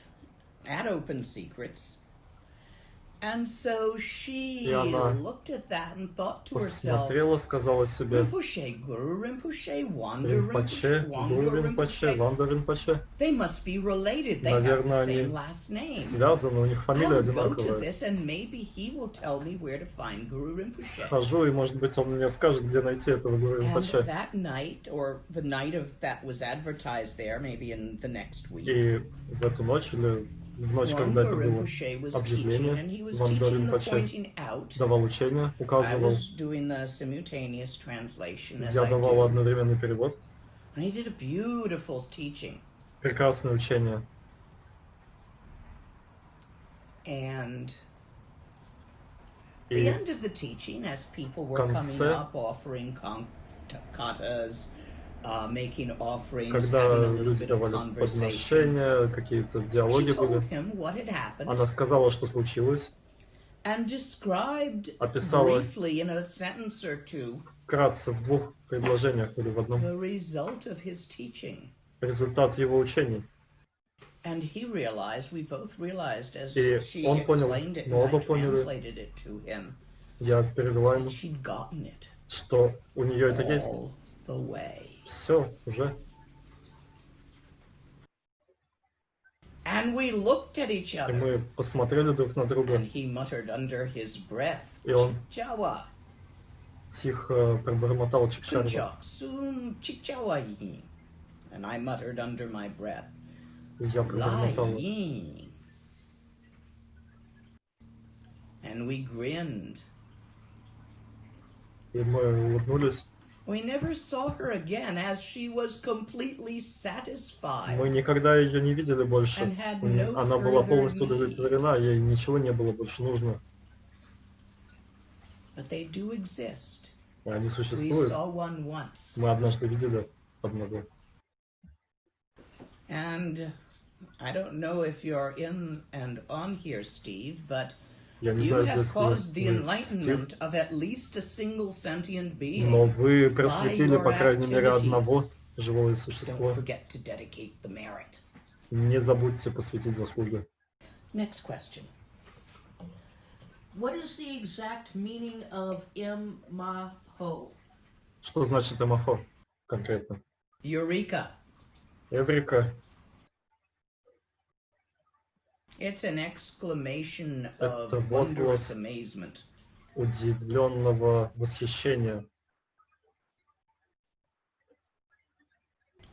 at Open Secrets. And so she looked at that and thought to herself, посмотрела, сказала себе, Rinpoche, Guru Rinpoche, Wanda Rinpoche, Guru Rinpoche, Ванда Rinpoche. They must be related. They have the same last name. Связаны, у них фамилия I'll go to одинаковая. this and maybe he will tell me where to find Guru Rinpoche. Схожу, и может быть он мне скажет, где найти этого Гуру Rinpoche. And that night, or the night of that was advertised there, maybe in the next week. И в эту ночь или в ночь, когда это было объявление, Ванда Ринпоче давал учение, указывал. Я давал одновременный перевод. Прекрасное учение. And И the end of the teaching, as people were coming up, offering katas, making offerings, когда having a little люди bit of давали conversation, подношения, какие-то диалоги she told были, him what had happened она сказала, что случилось, and described описала briefly in a sentence or two вкратце в двух предложениях или в одном the result of his teaching. результат его учений. And he realized, we both realized, as И she он понял, explained it, мы and I оба поняли, translated it to him, я перевела ему, that she'd gotten it что у нее это есть. all the way. Все, уже. And we looked at each И other, мы посмотрели друг на друга, and he muttered under his breath, и он Chikchawa, тихо пробормотал чикчарва. Kunchok, Sum Chikchawa Yin. And I muttered under my breath, И я пробормотал. Yin. And we grinned. И мы улыбнулись. We never saw her again, as she was completely satisfied. Мы никогда ее не видели больше. And had no Она была полностью further удовлетворена, ей ничего не было больше нужно. But they do exist. И они We существуют. saw one once. Мы однажды видели одного. And I don't know if you're in and on here, Steve, but Я не you знаю, have здесь caused the вы, enlightenment Стив, of at least a single sentient being. но вы просветлили, by по your крайней мере, одного activities. живого Don't существа. forget to dedicate the merit. Не забудьте посвятить заслуги. Next question. What is the exact meaning of Maho? Что значит эмахо конкретно? Eureka. Эврика It's an exclamation Это of возглас wondrous amazement. удивленного восхищения.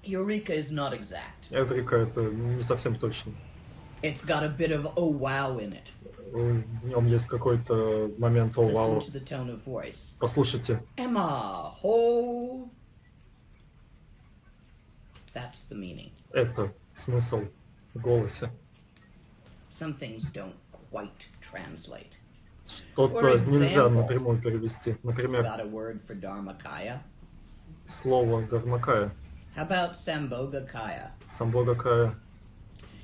Eureka is not exact. Эврика это не совсем точно. It's got a bit of oh wow in it. В нем есть какой-то момент «О, вау». Listen to the tone of voice. Послушайте. Emma ho. That's the meaning. Это смысл в голосе. Some things don't quite translate. Что-то нельзя напрямую перевести. Например, Got a word for Dharmakaya? слово «дармакая», How about Sambhogakaya? «самбогакая».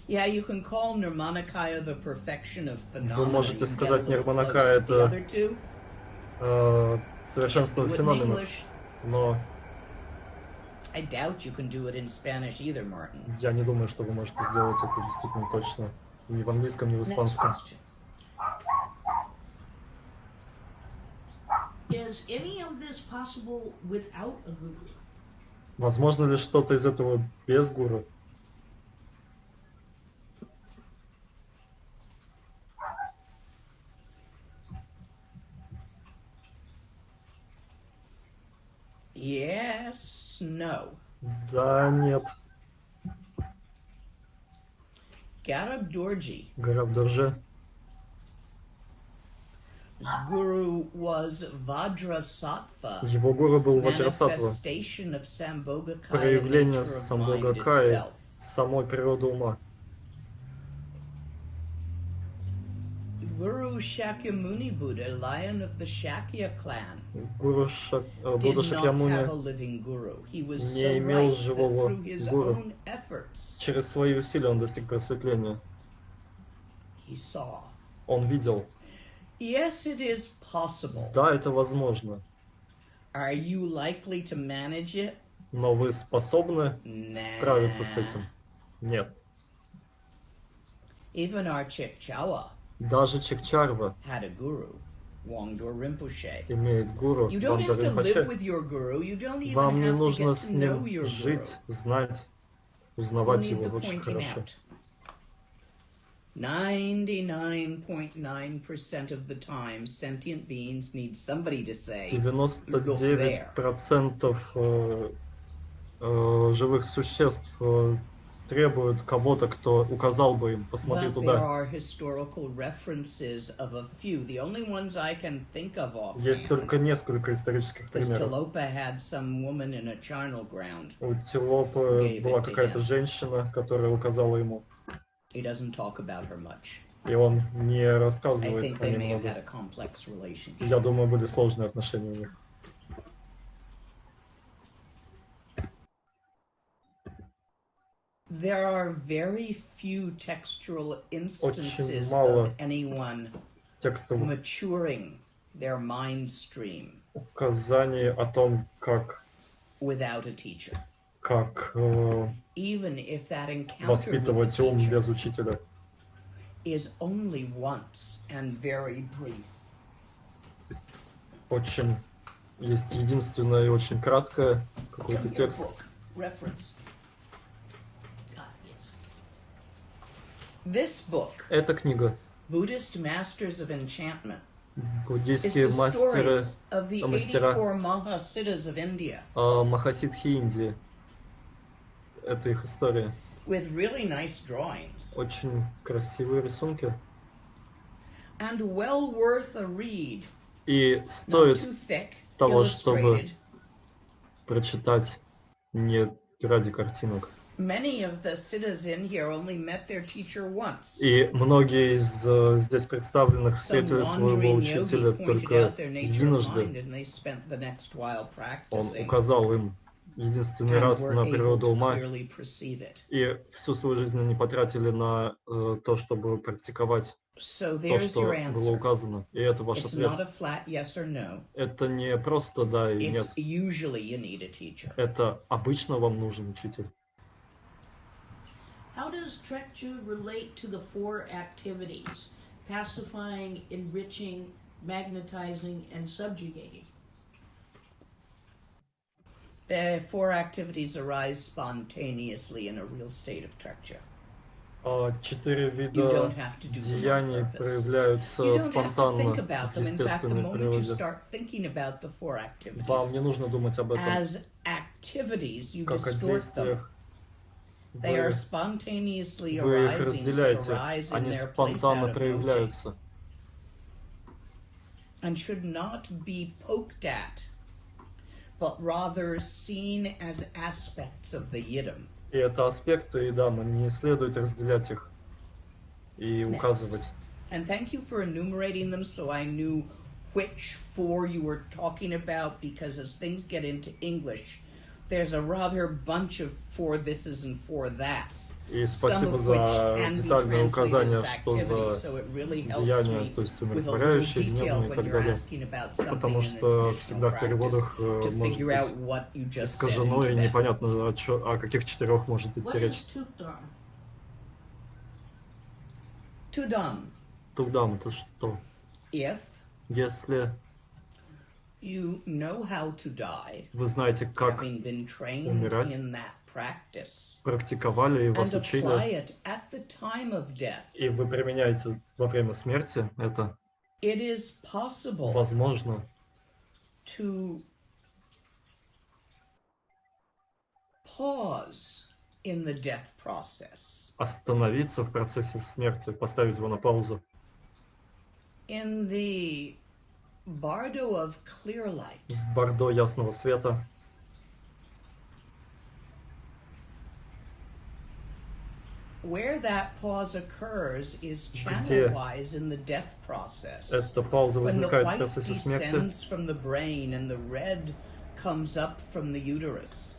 Yeah, you can call Nirmanakaya the perfection of phenomena. Вы можете You сказать, get a little Нирманакая closer to the это other two. совершенство Do it in феномена. English. Но I doubt you can do it in Spanish either, Martin. я не думаю, что вы можете сделать это действительно точно. Ни в английском, ни в Next испанском. question. Is any of this possible without a guru? Возможно ли что-то из этого без гуру? Yes, no. Да, нет. Garab Dorji, Гарабдорже. his guru was Vajrasattva, Его гуру был Ваджрасаттва. manifestation of Sambhogakaya, Проявление nature of mind самбогакаи, itself. самой природы ума. Guru Shakyamuni Buddha, lion of the Shakya clan, Гуру did Будда not have a Шакьямуни living guru. He was не so имел right that живого through his гуру. own efforts, Через свои усилия он достиг просветления. he saw. Он видел. Yes, it is possible. Да, это возможно. Are you likely to manage it? Но вы способны справиться с этим? Нет. Even our Chikchawa Даже Чикчарва had a guru, Wangdur Rinpoche. имеет гуру You don't Вангдар have to live Ринпоче. with your guru. You don't even Вам не have to нужно get с to know ним your guru. жить, знать, You узнавать need его the очень pointing хорошо. out. 99.9% of the time, sentient beings need somebody to say, look there. 99% живых существ требуют кого-то, кто указал бы им, посмотри But there туда. are historical references of a few. The only ones I can think of Есть только offhand. несколько исторических Because примеров. Tilopa had some woman in a charnel ground. У Тилопы Gave была it to какая-то him. женщина, которая указала ему. He doesn't talk about her much. И он не I рассказывает think про they нее may have много. had a complex relationship. Я думаю, были сложные отношения у них. There are very few textual instances мало of anyone Текстовых maturing their mind stream указаний о том, without a teacher. как Even if that encounter with воспитывать the ум teacher без учителя. is only once and very brief. Очень есть единственное и очень краткое какой-то Come here, текст. book. Reference. This book, Эта книга, Buddhist Masters of Enchantment, is буддийские the мастера, stories of the мастера 84 Mahasiddhas of India. Махасидхи Индии. Это их история. With really nice drawings. Очень красивые рисунки. And well worth a read. И Not стоит too thick, того, чтобы illustrated. прочитать не ради картинок. Many of the siddhas in here only met their teacher once. И многие из здесь представленных встретили своего учителя только единожды. Он указал им единственный раз на природу ума, и всю свою жизнь они потратили на то, чтобы практиковать то, что было указано. И это ваш ответ. Это не просто да и нет. Это обычно вам нужен учитель. How does trekchu relate to the four activities? Pacifying, enriching, magnetizing, and subjugating. The four activities arise spontaneously in a real state of trekchu. 4 вида деяний проявляются спонтанно в естественной природе. Вам не нужно думать об этом как о действиях. Вы их разделяете, они спонтанно проявляются. And should not be poked at, but rather seen as aspects of the yidam. И это аспекты, и да, не следует разделять их и указывать. And thank you for enumerating them so I knew which four you were talking about, because as things get into English, there's a rather bunch of four thises and four that's. И спасибо за детальное указание, что за деяния, то есть умиротворяющие, гневные и так далее. Потому что всегда в переводах может быть искажено и непонятно, о каких 4 может идти речь. Tudam. Тудам это что? Если you know how to die, вы знаете, как умирать, практиковали и вас учили, и вы применяете во время смерти это, возможно to pause in the death process. Остановиться в процессе смерти, поставить его на паузу. In the Bardo of clear light. В Бардо ясного света. Where that pause occurs is channel-wise in the death process. Эта пауза возникает в процессе When the white смерти. descends from the brain and the red comes up from the uterus.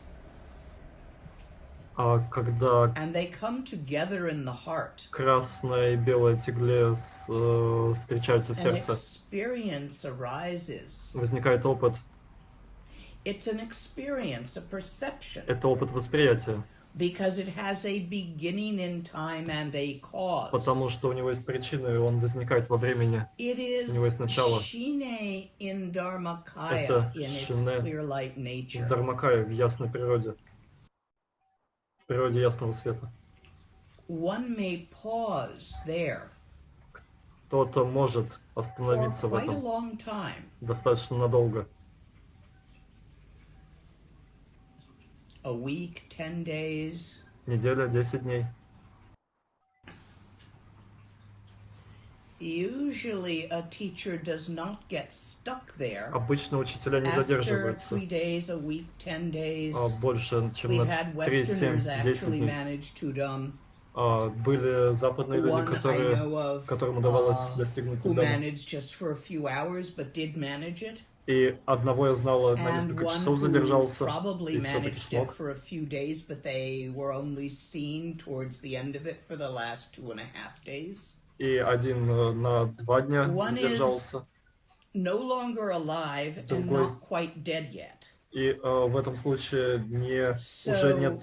А когда and they come together in the heart, красное и белое тегле встречаются в an сердце, experience arises. возникает опыт. It's an experience, a perception, Это опыт восприятия, because it has a beginning in time and a cause. потому что у него есть причина, и он возникает во времени. It У него есть is начало. shine in Dharmakaya Это in its шине clear light в nature. Дharmakaya, в ясной природе, в природе ясного света. One may pause there Кто-то может for остановиться в quite a этом long time. достаточно надолго. A week, 10 days. Неделя, 10 дней. Usually a teacher does not get stuck there. Обычно учителя не After задерживаются 3 days, a week, 10 days. больше, чем We've на had 3, 7, Westerners 10 actually дней. manage to Были западные люди, one I know of которым удавалось достигнуть who Тудама. managed just for a few hours but did manage it. И одного я знала, на And несколько one часов who задержался, probably и все-таки managed it смог. for a few days, but they were only seen towards the end of it for the last 2.5 days. И один на 2 дня One is задержался. no longer alive and Другой. not quite dead yet. И в этом случае уже нет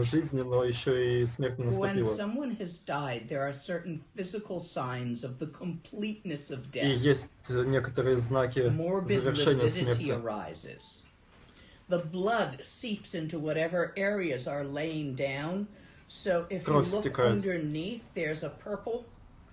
жизни, но еще и смерть не When наступила. someone has died, there are certain physical signs of the completeness of И death. есть некоторые знаки Morbid завершения lividity смерти. arises. The blood seeps into whatever areas are laying down. So if you Кровь look стекает. underneath, there's a purple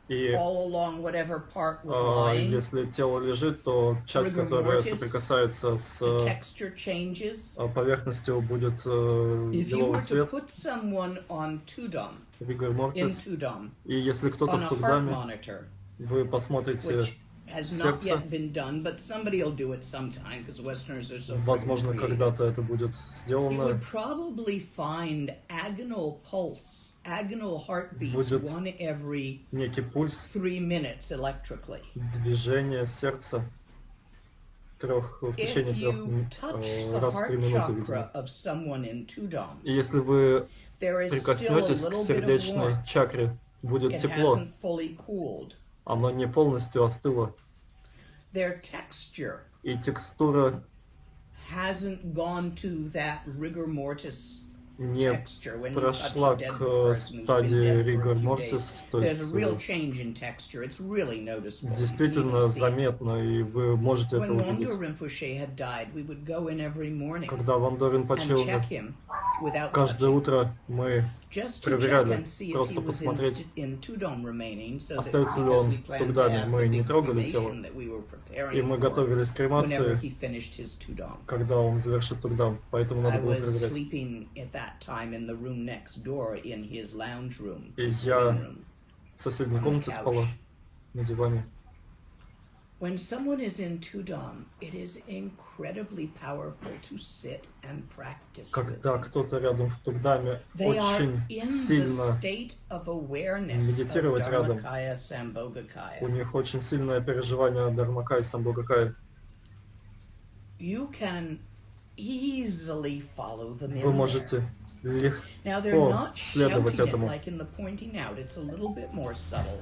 И all along whatever part was lying. если тело лежит, то часть, Rigor которая mortis, соприкасается с the texture changes. поверхностью, будет If you лиловый were to цвет, put someone on Tudam, rigor in mortis. Tudam, И если кто-то on в a heart Тудаме, monitor, вы посмотрите which has not сердце, yet been done, but somebody will do it sometime because Westerners are so возможно, freaking creative. когда-то это будет You сделано. would probably find agonal pulse, agonal heartbeats, Будет one every некий пульс, 3 minutes electrically. движение сердца в течение If you touch the раз в 3 heart минуты, chakra видимо. of someone in Tudam, И если вы there is still a прикоснетесь к little bit of сердечной warmth. чакре, будет It тепло. hasn't fully cooled. Оно не полностью остыло. Their texture И текстура hasn't gone to that rigor mortis не texture when you touch прошла a dead к person who's been стадии dead for rigor a few mortis, days. то There's есть a real change in texture. It's really noticeable. You can действительно even see it. заметно, и вы можете это When увидеть. Wando Rinpoche had died, we would go in every morning Когда Вандо Ринпоче and умер, check him without каждое touching, утро мы just to check проверяли, and see if he просто was посмотреть, in Tudom remaining, so that остается ли because он we в planned to Тудаме. have Мы the не big трогали тело, cremation that we were и preparing мы for готовились к whenever кремации, he finished his Tudom. когда он завершит Тудам, поэтому надо I было was проверять. sleeping at that time in the room next door in his lounge room, И his я living room. в соседней on the комнате спала couch. на диване. When someone is in Tudam, it is incredibly powerful to sit and practice with Когда them. кто-то рядом в Тудаме, They are очень in the сильно state of awareness of медитировать рядом. Dharmakaya У Sambhogakaya. них очень сильное переживание Дharmakaya и Sambhogakaya. You can easily follow them Вы in there. можете Now they're легко not следовать shouting it этому. like in the pointing out. It's a little bit more subtle.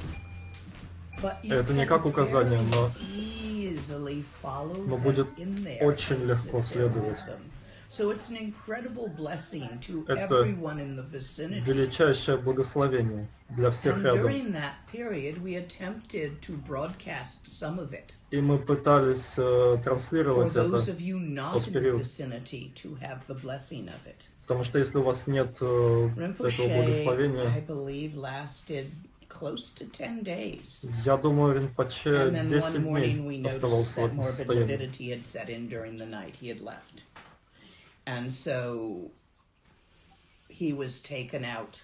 But you Это не can как указание, very но easily follow them будет in there очень and легко sit there следовать. with them. So it's an incredible blessing to Это everyone in the vicinity. величайшее благословение для всех And рядом. during that period, we attempted to broadcast some of it И мы пытались for транслировать это, those of you not тот in the период. vicinity to have the blessing of it. Потому что если у вас нет этого Rinpoche, I благословения, believe, lasted close to 10 days. я думаю, Ринпоче And then 10 one morning we дней noticed оставался в that этом morbid состоянии. lividity had set in during the night. He had left. And so he was taken out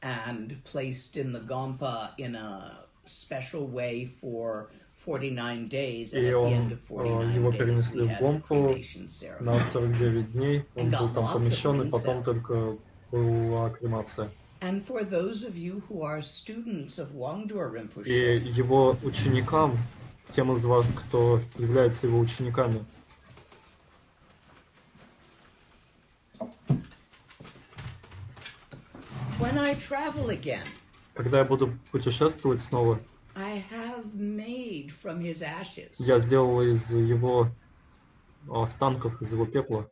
and placed in the Gompa in a special way for 49 days. And И at the end of его 49 days перенесли we в had the Гомпу cremation на ceremony. 49 дней. Он был там помещен, и потом только была кремация. And for those of you who are students of Wangdur И Rinpoche, его ученикам, тем из вас, кто является его учениками, When I travel again, когда я буду путешествовать снова, I have made from his ashes. Я сделал из его останков, из его пепла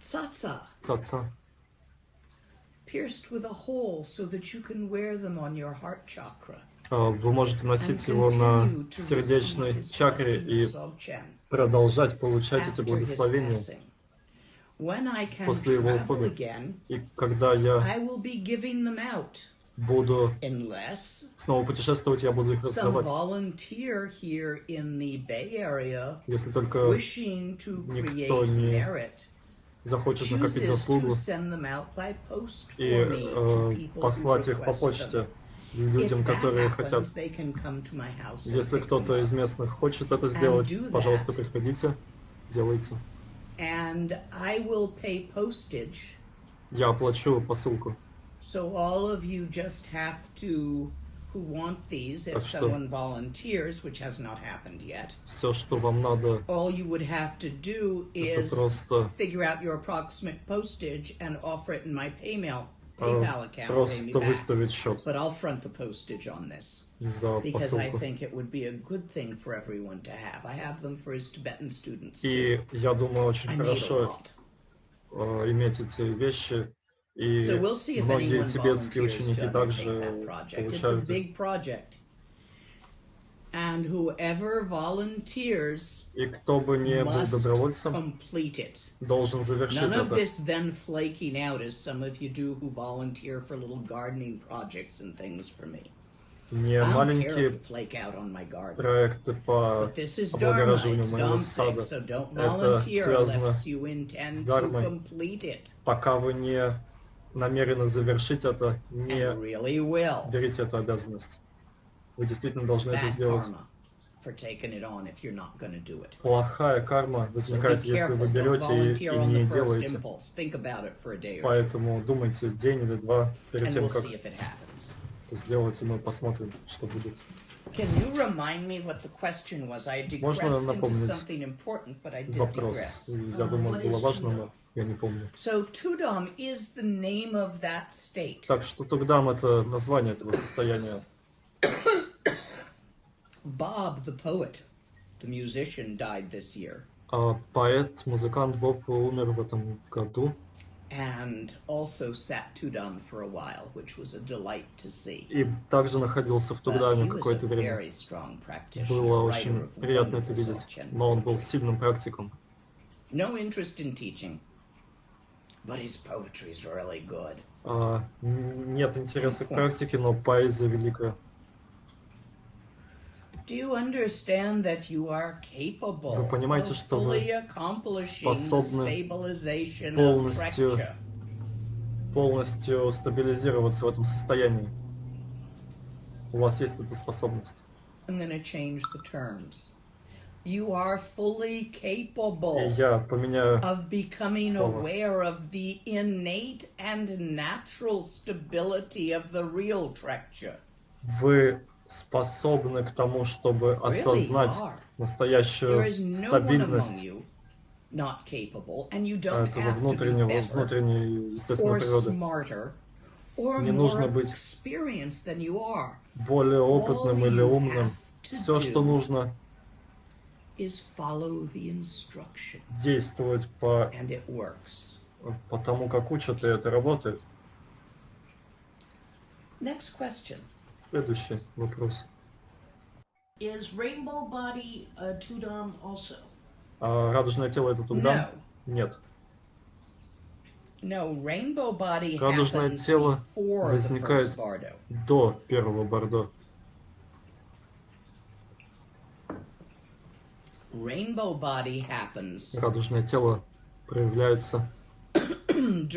Tsatsa, цаца, pierced with a hole so that you can wear them on your heart chakra. Вы можете носить его на сердечной чакре и продолжать получать эти благословения после его ухода. И когда я буду снова путешествовать, я буду их раздавать. Если только никто не захочет накопить заслугу и послать их по почте людям, которые хотят. Если кто-то из местных хочет это сделать, пожалуйста, приходите, делайте. Я оплачу посылку. So all of you just have to, who want these, if someone volunteers, which has not happened yet. Все, что вам надо, all you would have to do is figure out your approximate postage and offer it in my PayPal account. Просто выставить счет. But I'll front the postage on this. Because I think it would be a good thing for everyone to have. I have them for his Tibetan students too. И я думаю, очень хорошо иметь эти вещи. И многие тибетские ученики также получают. И кто бы не был добровольцем, должен завершить это. Не маленькие проекты по облагораживанию моего сада. Это связано с дхармой. Пока вы не намерены завершить это, не берите эту обязанность. Вы действительно должны это сделать. Плохая карма возникает, если вы берете и не делаете. Поэтому думайте день или два перед тем, как это сделать, и мы посмотрим, что будет. Можно напомнить вопрос? Я думаю, было важно, но я не помню. Так что Тугдам — это название этого состояния. Bob, the poet, the musician, died this year. Поэт, музыкант Боб умер в этом году. And also sat Tudam for a while, which was a delight to see. И также находился в Тугдаме какое-то время. Было очень приятно это видеть, но он был сильным практиком. No interest in teaching, but his poetry is really good. Нет интереса к практике, но поэзия великая. Do you understand that you are capable Вы понимаете, что вы способны полностью стабилизироваться в этом состоянии? У вас есть эта способность. I'm going to change the terms. You are fully capable of becoming aware of the innate and natural stability of the real structure. Вы способны к тому, чтобы осознать настоящую стабильность этого внутренней естественной природы. Не нужно быть более опытным или умным. Все, что нужно, действовать по тому, как учат, и это работает. Следующий вопрос. Радужное тело — это Тугдам? Нет. Радужное тело возникает до первого Бардо. Радужное тело проявляется в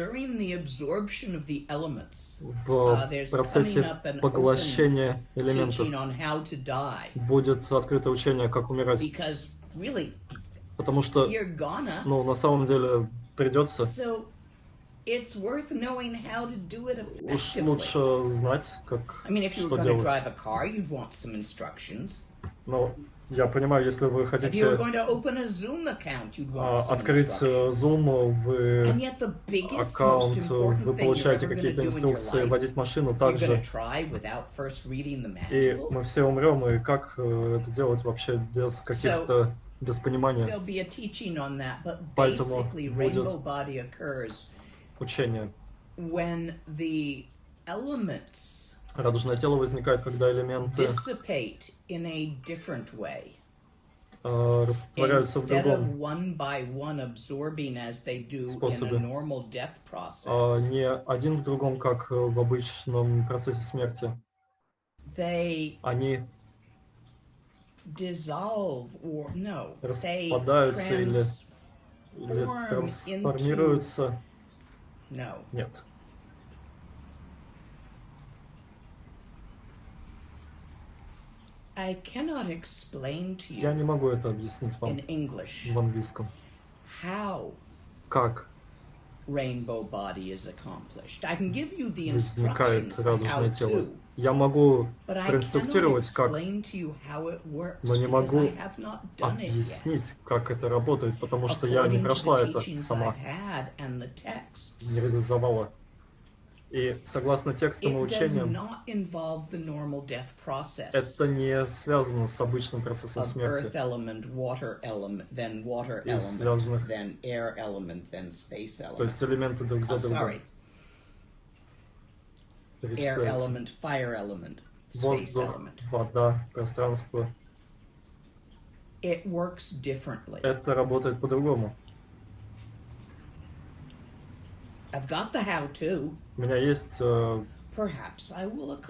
процессе поглощения элементов. Будет открыто учение, как умирать. Потому что, на самом деле придется. Уж лучше знать, как что делать. Но я понимаю, если вы хотите открыть Zoom, аккаунт, вы получаете какие-то инструкции водить машину также. И мы все умрем, и как это делать вообще без каких-то, без понимания? Поэтому будет учение. Радужное тело возникает, когда элементы растворяются в другом способе. Не один в другом, как в обычном процессе смерти. Они распадаются или трансформируются. Нет. Я не могу это объяснить вам в английском. Как возникает радужное тело? Я могу проинструктировать, как, но не могу объяснить, как это работает, потому что я не прошла это сама, не реализовала. И согласно текстам и учениям, это не связано с обычным процессом смерти. И связанных, то есть элементы друг за другом. Воздух, вода, пространство. Это работает по-другому. У меня есть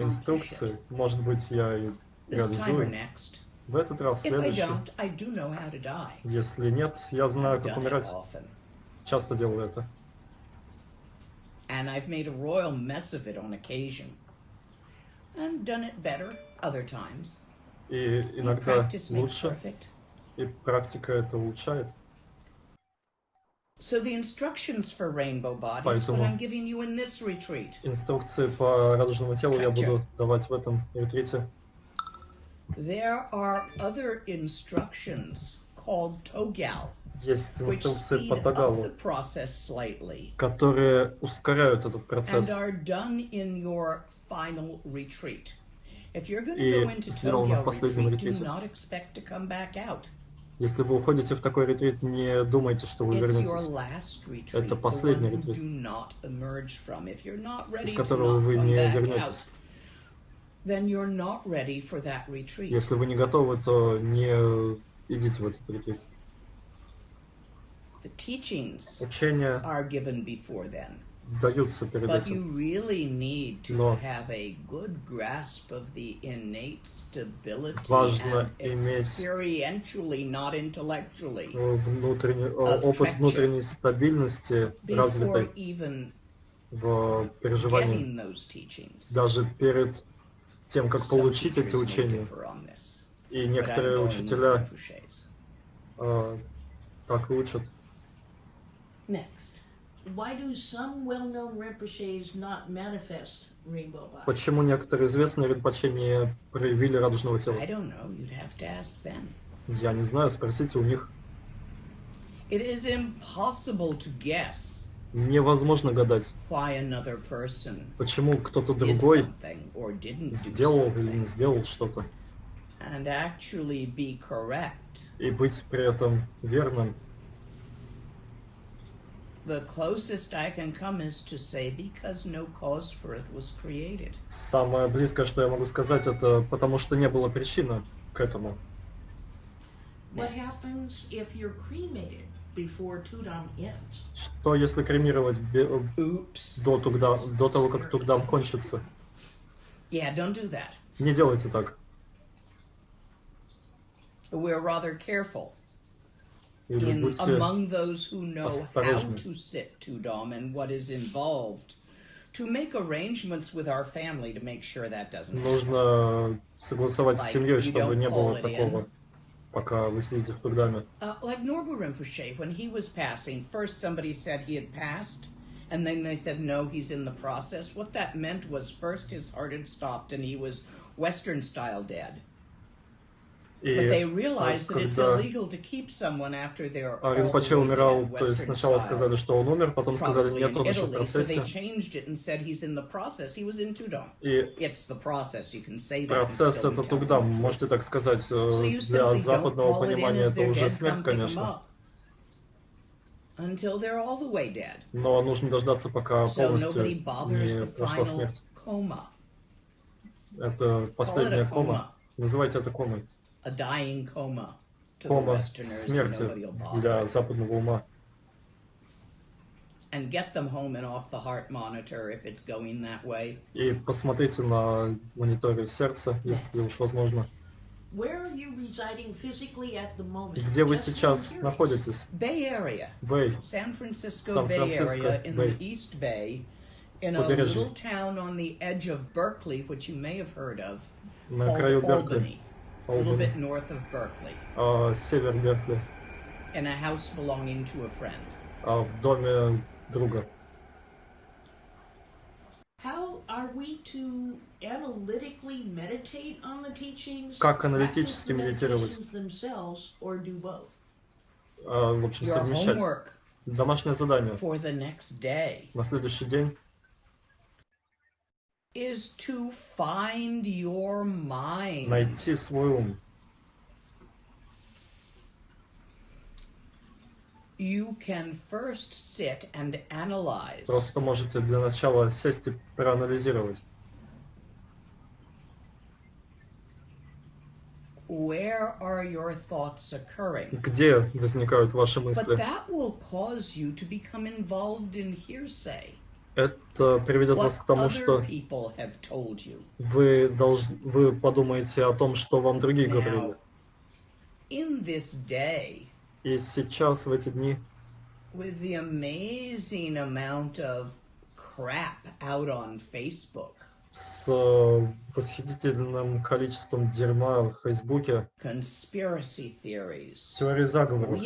инструкции, может быть, я и реализую. В этот раз, следующий. Если нет, я знаю, как умирать. Часто делаю это. И иногда лучше, и практика это улучшает. Поэтому инструкции по радужному телу я буду давать в этом ретрите. Есть инструкции по тогалу, которые ускоряют этот процесс. И сделано в последнем ретрите. Если вы уходите в такой ретрит, не думайте, что вы вернетесь. Это последний ретрит, из которого вы не вернетесь. Если вы не готовы, то не идите в этот ретрит. Учения даются перед этим. Но важно иметь опыт внутренней стабильности, развитой в переживании, даже перед тем, как получить эти учения. И некоторые учителя так и учат. Почему некоторые известные ринпоче не проявили радужного тела? Я не знаю, спросите у них. Невозможно гадать, почему кто-то другой сделал или не сделал что-то. И быть при этом верным. Самое близкое, что я могу сказать, это потому что не было причины к этому. Что если кремировать до того, как Тугдам кончится? Не делайте так. Или будьте осторожны. Нужно согласовать с семьей, чтобы не было такого, пока вы сидите в Тугдаме. Like Norbu Rinpoche, when he was passing, first somebody said he had passed, and then they said no, he's in the process. What that meant was first his heart had stopped and he was Western style dead. И когда Ринпоче умирал, то есть сначала сказали, что он умер, потом сказали, нет, он еще в процессе. И процесс — это Тугдам, можете так сказать, для западного понимания это уже смерть, конечно. Но нужно дождаться, пока полностью не прошла смерть. Это последняя кома. Называйте это комой. Кома смерти для западного ума. И посмотрите на мониторе сердца, если уж возможно. И где вы сейчас находитесь? Бэй. Сан-Франциско, Бэй. Побережье. На краю Беркли. Север Беркли. В доме друга. Как аналитически медитировать? В общем, совмещать. Домашнее задание на следующий день найти свой ум. Просто можете для начала сесть и проанализировать. Где возникают ваши мысли? Это приведет вас к тому, что вы подумаете о том, что вам другие говорили. И сейчас, в эти дни, с восхитительным количеством дерьма в Фейсбуке, теории заговоров,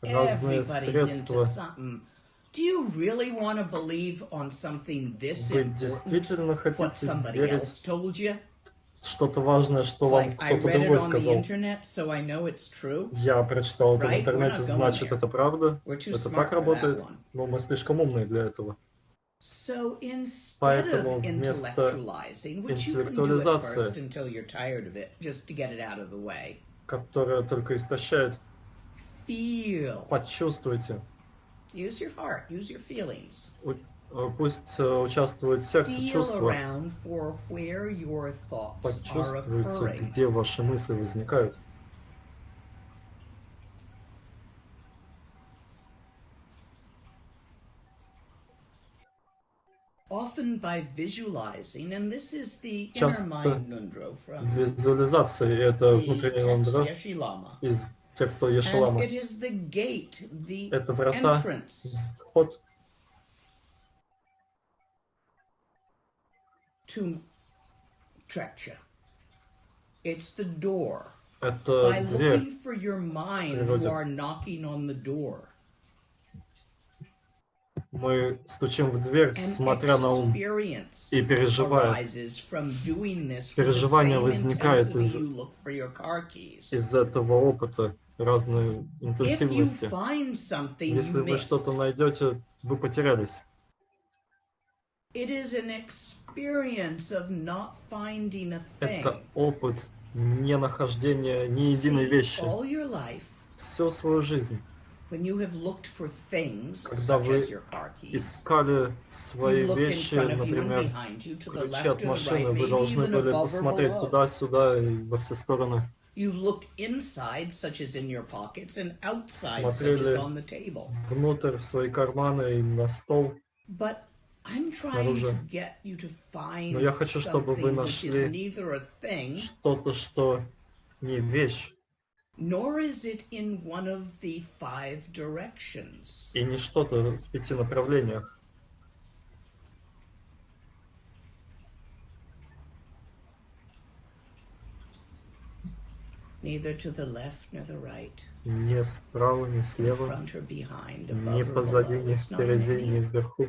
разные средства. Вы действительно хотите верить в что-то важное, что вам кто-то другой сказал? Я прочитал это в интернете, значит, это правда? Это так работает? Но мы слишком умные для этого. Поэтому вместо интеллектуализации, которая только истощает, почувствуйте. Пусть участвует сердце, чувства. Почувствуйте, где ваши мысли возникают. Часто визуализация — это внутренний нундро из текста Еши-Лама. Это врата, вход это дверь в природе. Мы стучим в дверь, смотря на ум, и переживая. Переживание возникает из этого опыта разной интенсивности. Если вы что-то найдете, вы потерялись. Это опыт ненахождения ни единой вещи всю свою жизнь. Когда вы искали свои вещи, например, ключи от машины, вы должны были посмотреть туда-сюда и во все стороны. Смотрели внутрь в свои карманы и на стол снаружи. Но я хочу, чтобы вы нашли что-то, что не вещь. И не что-то в 5 направлениях. Ни справа, ни слева, ни позади, ни впереди, ни вверху.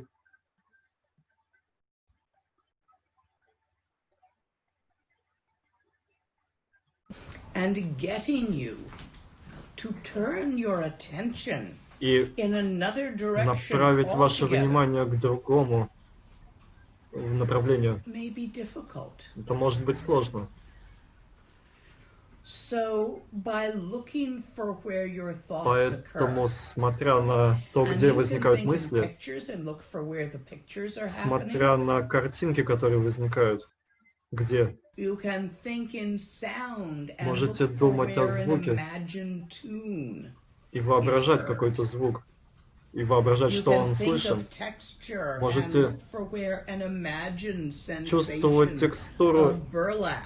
and getting you to turn your attention и in another direction направить ваше altogether внимание к другому направлению. may be difficult. Это может быть сложно. So, by looking for where your thoughts Поэтому, occur, смотря на то, and где you can возникают think in мысли, pictures and look for where the pictures are смотря happening, на картинки, которые возникают, где you can think in sound and можете look for думать о where an звуке imagined tune и воображать is heard. какой-то звук, и воображать, You что can он think слышен. of texture and Можете look for where an imagined чувствовать sensation текстуру, of burlap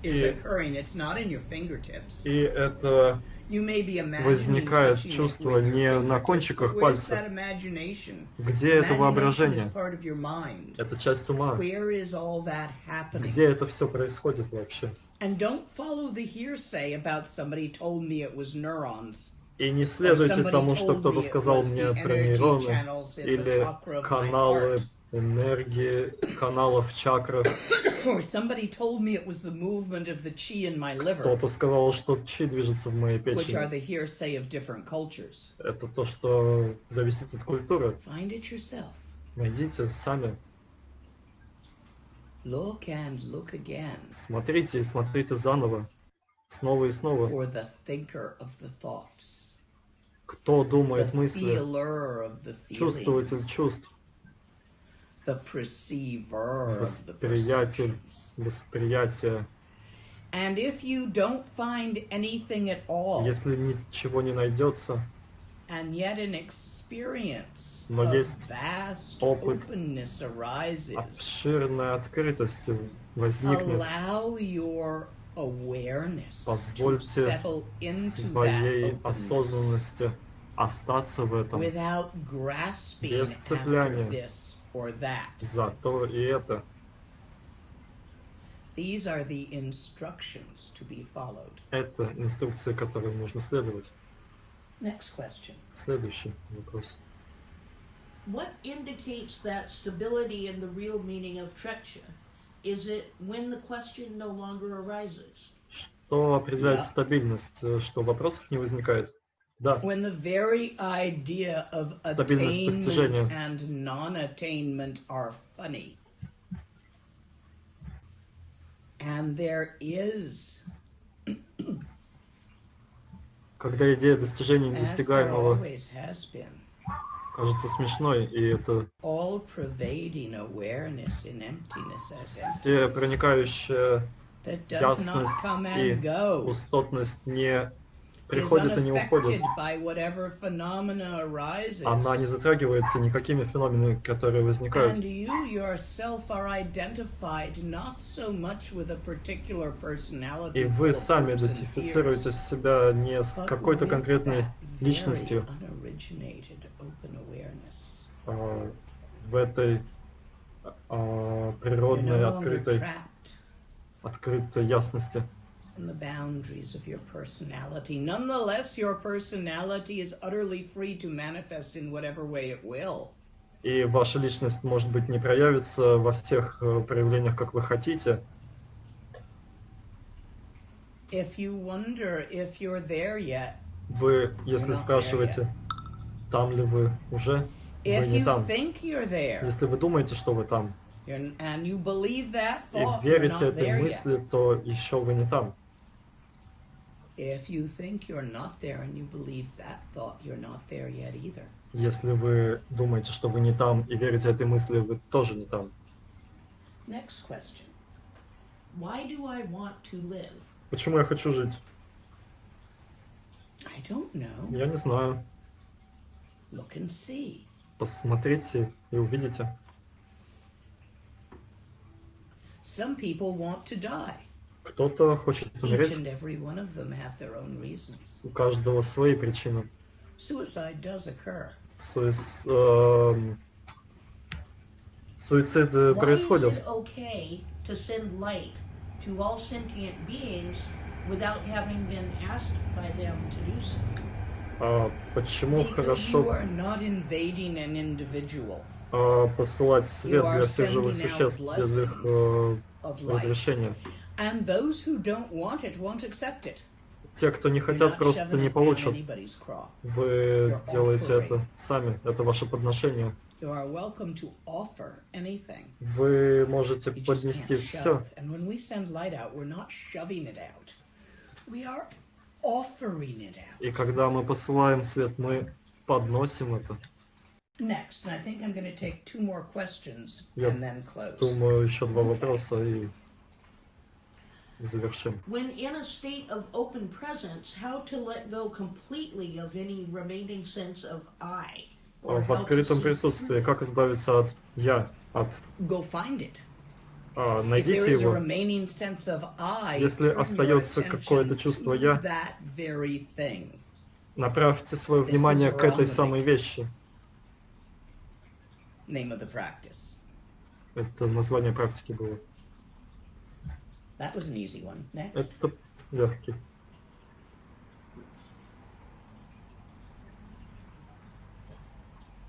is и occurring. It's not in your fingertips. это You may be imagining возникает touching it чувство with your не на fingertips, but кончиках where's пальцев. that imagination? Где это Imagination is воображение? part of your mind. Это часть ума. Where is all that happening? Где это все происходит вообще? And don't follow the hearsay about somebody told me it was neurons. И не следуйте тому, что кто-то сказал мне про нейроны или каналы энергии, каналов чакрах. Or somebody told me it was the movement of the chi in my liver, Кто-то сказал, что чи движется в моей which are печени. the hearsay of different cultures. Это то, что зависит от культуры. Find it yourself. Найдите сами. Look and look again Смотрите и смотрите заново. Снова и снова. for the thinker of the thoughts, Кто the думает мысли? feeler of the Чувствователь feelings, чувств. the perceiver of the Восприятель. perceptions. Восприятие. And if you don't find anything at all, Если ничего не найдется, and yet an experience но of есть vast опыт, openness arises, обширная открытость возникнет, allow your awareness to позвольте settle into that своей openness осознанности остаться в этом without grasping без after цепляния this or that. за то и это. These are the instructions to be followed. Это инструкции, которым нужно следовать. Next question. Следующий вопрос. What indicates that stability in the real meaning of treksha? Is it when the question no longer arises? Что определяет стабильность, что вопросов не возникает? Да. When the very idea of Стабильность attainment постижения. and non-attainment are funny. And there is, Когда идея достижения as there недостигаемого always has been, кажется смешной, и это all-pervading awareness in emptiness as все emptiness проникающая that does not ясность come и and go, пустотность не is приходит и не уходит. unaffected by whatever phenomena arises. Она не затрагивается никакими феноменами, которые возникают. And you yourself are identified not so much with a particular personality И вы full of сами hopes and идентифицируете fears, себя не с but какой-то with конкретной that личностью, very unoriginated open awareness. в этой You're природной, no longer открытой ясности. in the boundaries of your personality. Nonetheless, your personality is utterly free to manifest in whatever way it will. И ваша личность, может быть, не проявится во всех проявлениях, как вы хотите. If you wonder if you're there yet, Вы, если спрашиваете, там ли вы уже, вы if не you там. think you're there, Если вы думаете, что вы там, and you believe that и thought, you're верите not этой there yet. мысли, то еще вы не там. If you think you're not there and you believe that thought, you're not there yet either. Если вы думаете, что вы не там, и верите этой мысли, вы тоже не там. Next question. Why do I want to live? Почему я хочу жить? I don't know. Я не знаю. Look and see. Посмотрите и увидите. Some people want to die. Кто-то хочет Each умереть. and every one of them have their own reasons. У каждого свои причины. Suicide does occur. Суициды происходят. Why is it okay to send light to all sentient beings without having been asked by them to do so? Почему Because you хорошо are not invading an individual посылать свет You are для всех живых sending out существ без их blessings of light. разрешения? And those who don't want it won't accept it. Те, кто не хотят, просто не получат. Вы делаете это сами. Это ваше подношение. You are welcome to offer anything. Вы можете поднести все. And when we send light out, we're not shoving it out. We are offering it out. И когда мы посылаем свет, мы подносим это. Next, and I think I'm going to take 2 more questions Я and then close. думаю, еще 2 вопроса и завершим. When in a state of open presence, how to let go completely of any remaining sense of I? В открытом присутствии, как избавиться от «я», от Go find it. найдите его. Если остается какое-то чувство «я», направьте свое внимание к этой самой вещи. Это название практики было. Это легкий.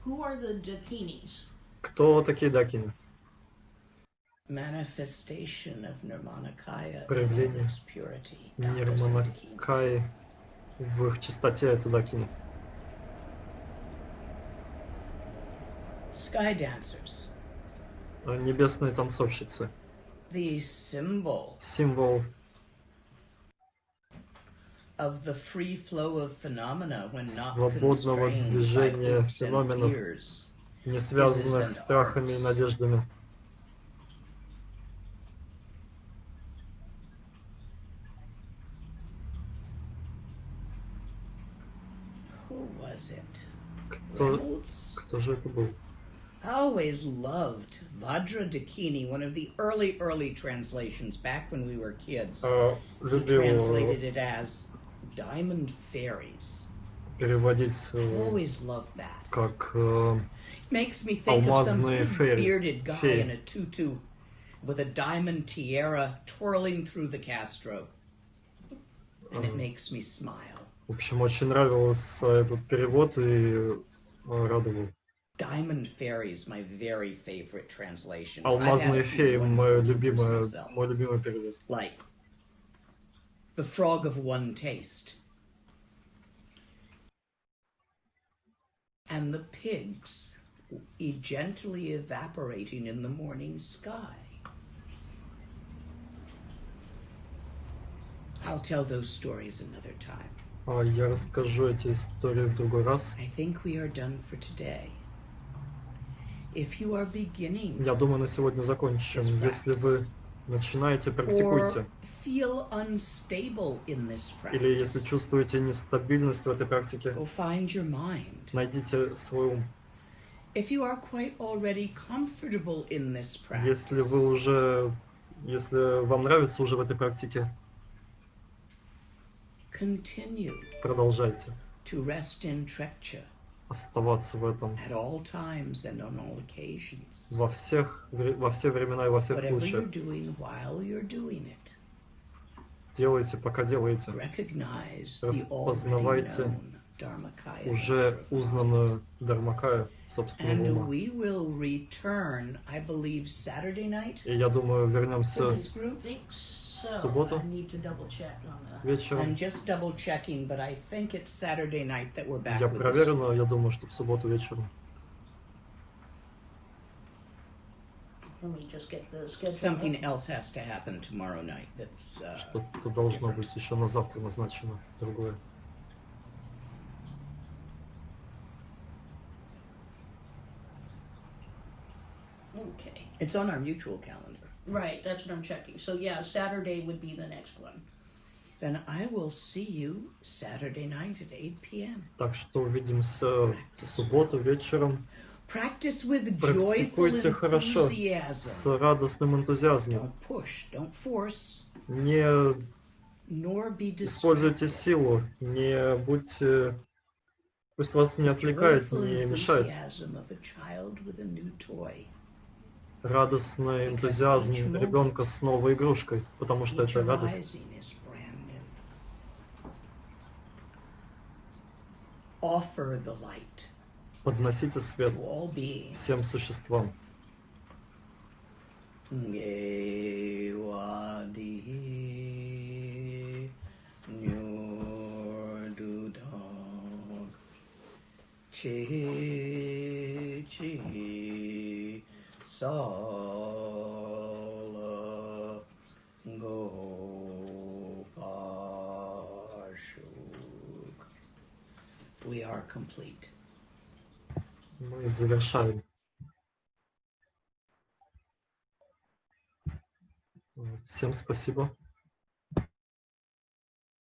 Who are the dakinis? Кто такие дакини? Проявление нирманакаи в их чистоте, это дакини. Sky dancers. Небесные танцовщицы. The symbol Символ of the free flow of phenomena when not свободного constrained движения by hopes and феноменов, fears. не связанных страхами и надеждами. Who was it? Кто же это был? I always loved Vajra Dakini, one of the early translations back when we were kids. He translated it as diamond fairies. Переводить always loved that. Как makes me think of some big феи. bearded guy in a tutu with a diamond tiara twirling through the Castro. And it makes me smile. В общем, очень нравился этот перевод и радовал. Diamond fairies, my very favorite translation. Алмазные феи, мой любимый перевод. Like the frog of one taste. And the pigs gently evaporating in the morning sky. I'll tell those stories another time. Я расскажу эти истории в другой раз. I think we are done for today. If you are beginning, я думаю, на сегодня закончим. Если вы начинаете, практикуйте. Feel unstable in this practice, или если чувствуете нестабильность в этой практике, go find your mind. Найдите свой ум. If you are quite already comfortable in this practice, если вам нравится уже в этой практике, continue продолжайте. To rest in trekcha. Оставаться в этом. At all times and on all occasions. Во все времена и во всех случаях. Whatever you're doing while you're doing it. Делайте, пока делаете. Распознавайте уже узнанную Дharmakaya собственного ума. И я думаю, вернемся в субботу вечером. Я проверю, но я думаю, что в субботу вечером. Something else has to happen tomorrow night. That's что-то должно быть еще на завтра назначено другое. Okay. It's on our mutual calendar. Right, that's what I'm checking. So yeah, Saturday would be the next one. Then I will see you Saturday night at 8 p.m. Так что увидимся в субботу вечером. Практикуйте хорошо, с радостным энтузиазмом. Не используйте силу, не будьте... Пусть вас не отвлекает, не мешает. Радостный энтузиазм ребенка с новой игрушкой, потому что это радость. Подносите свет всем существам. Chi chi sala go pashuk. We are complete. Мы завершаем. Всем спасибо.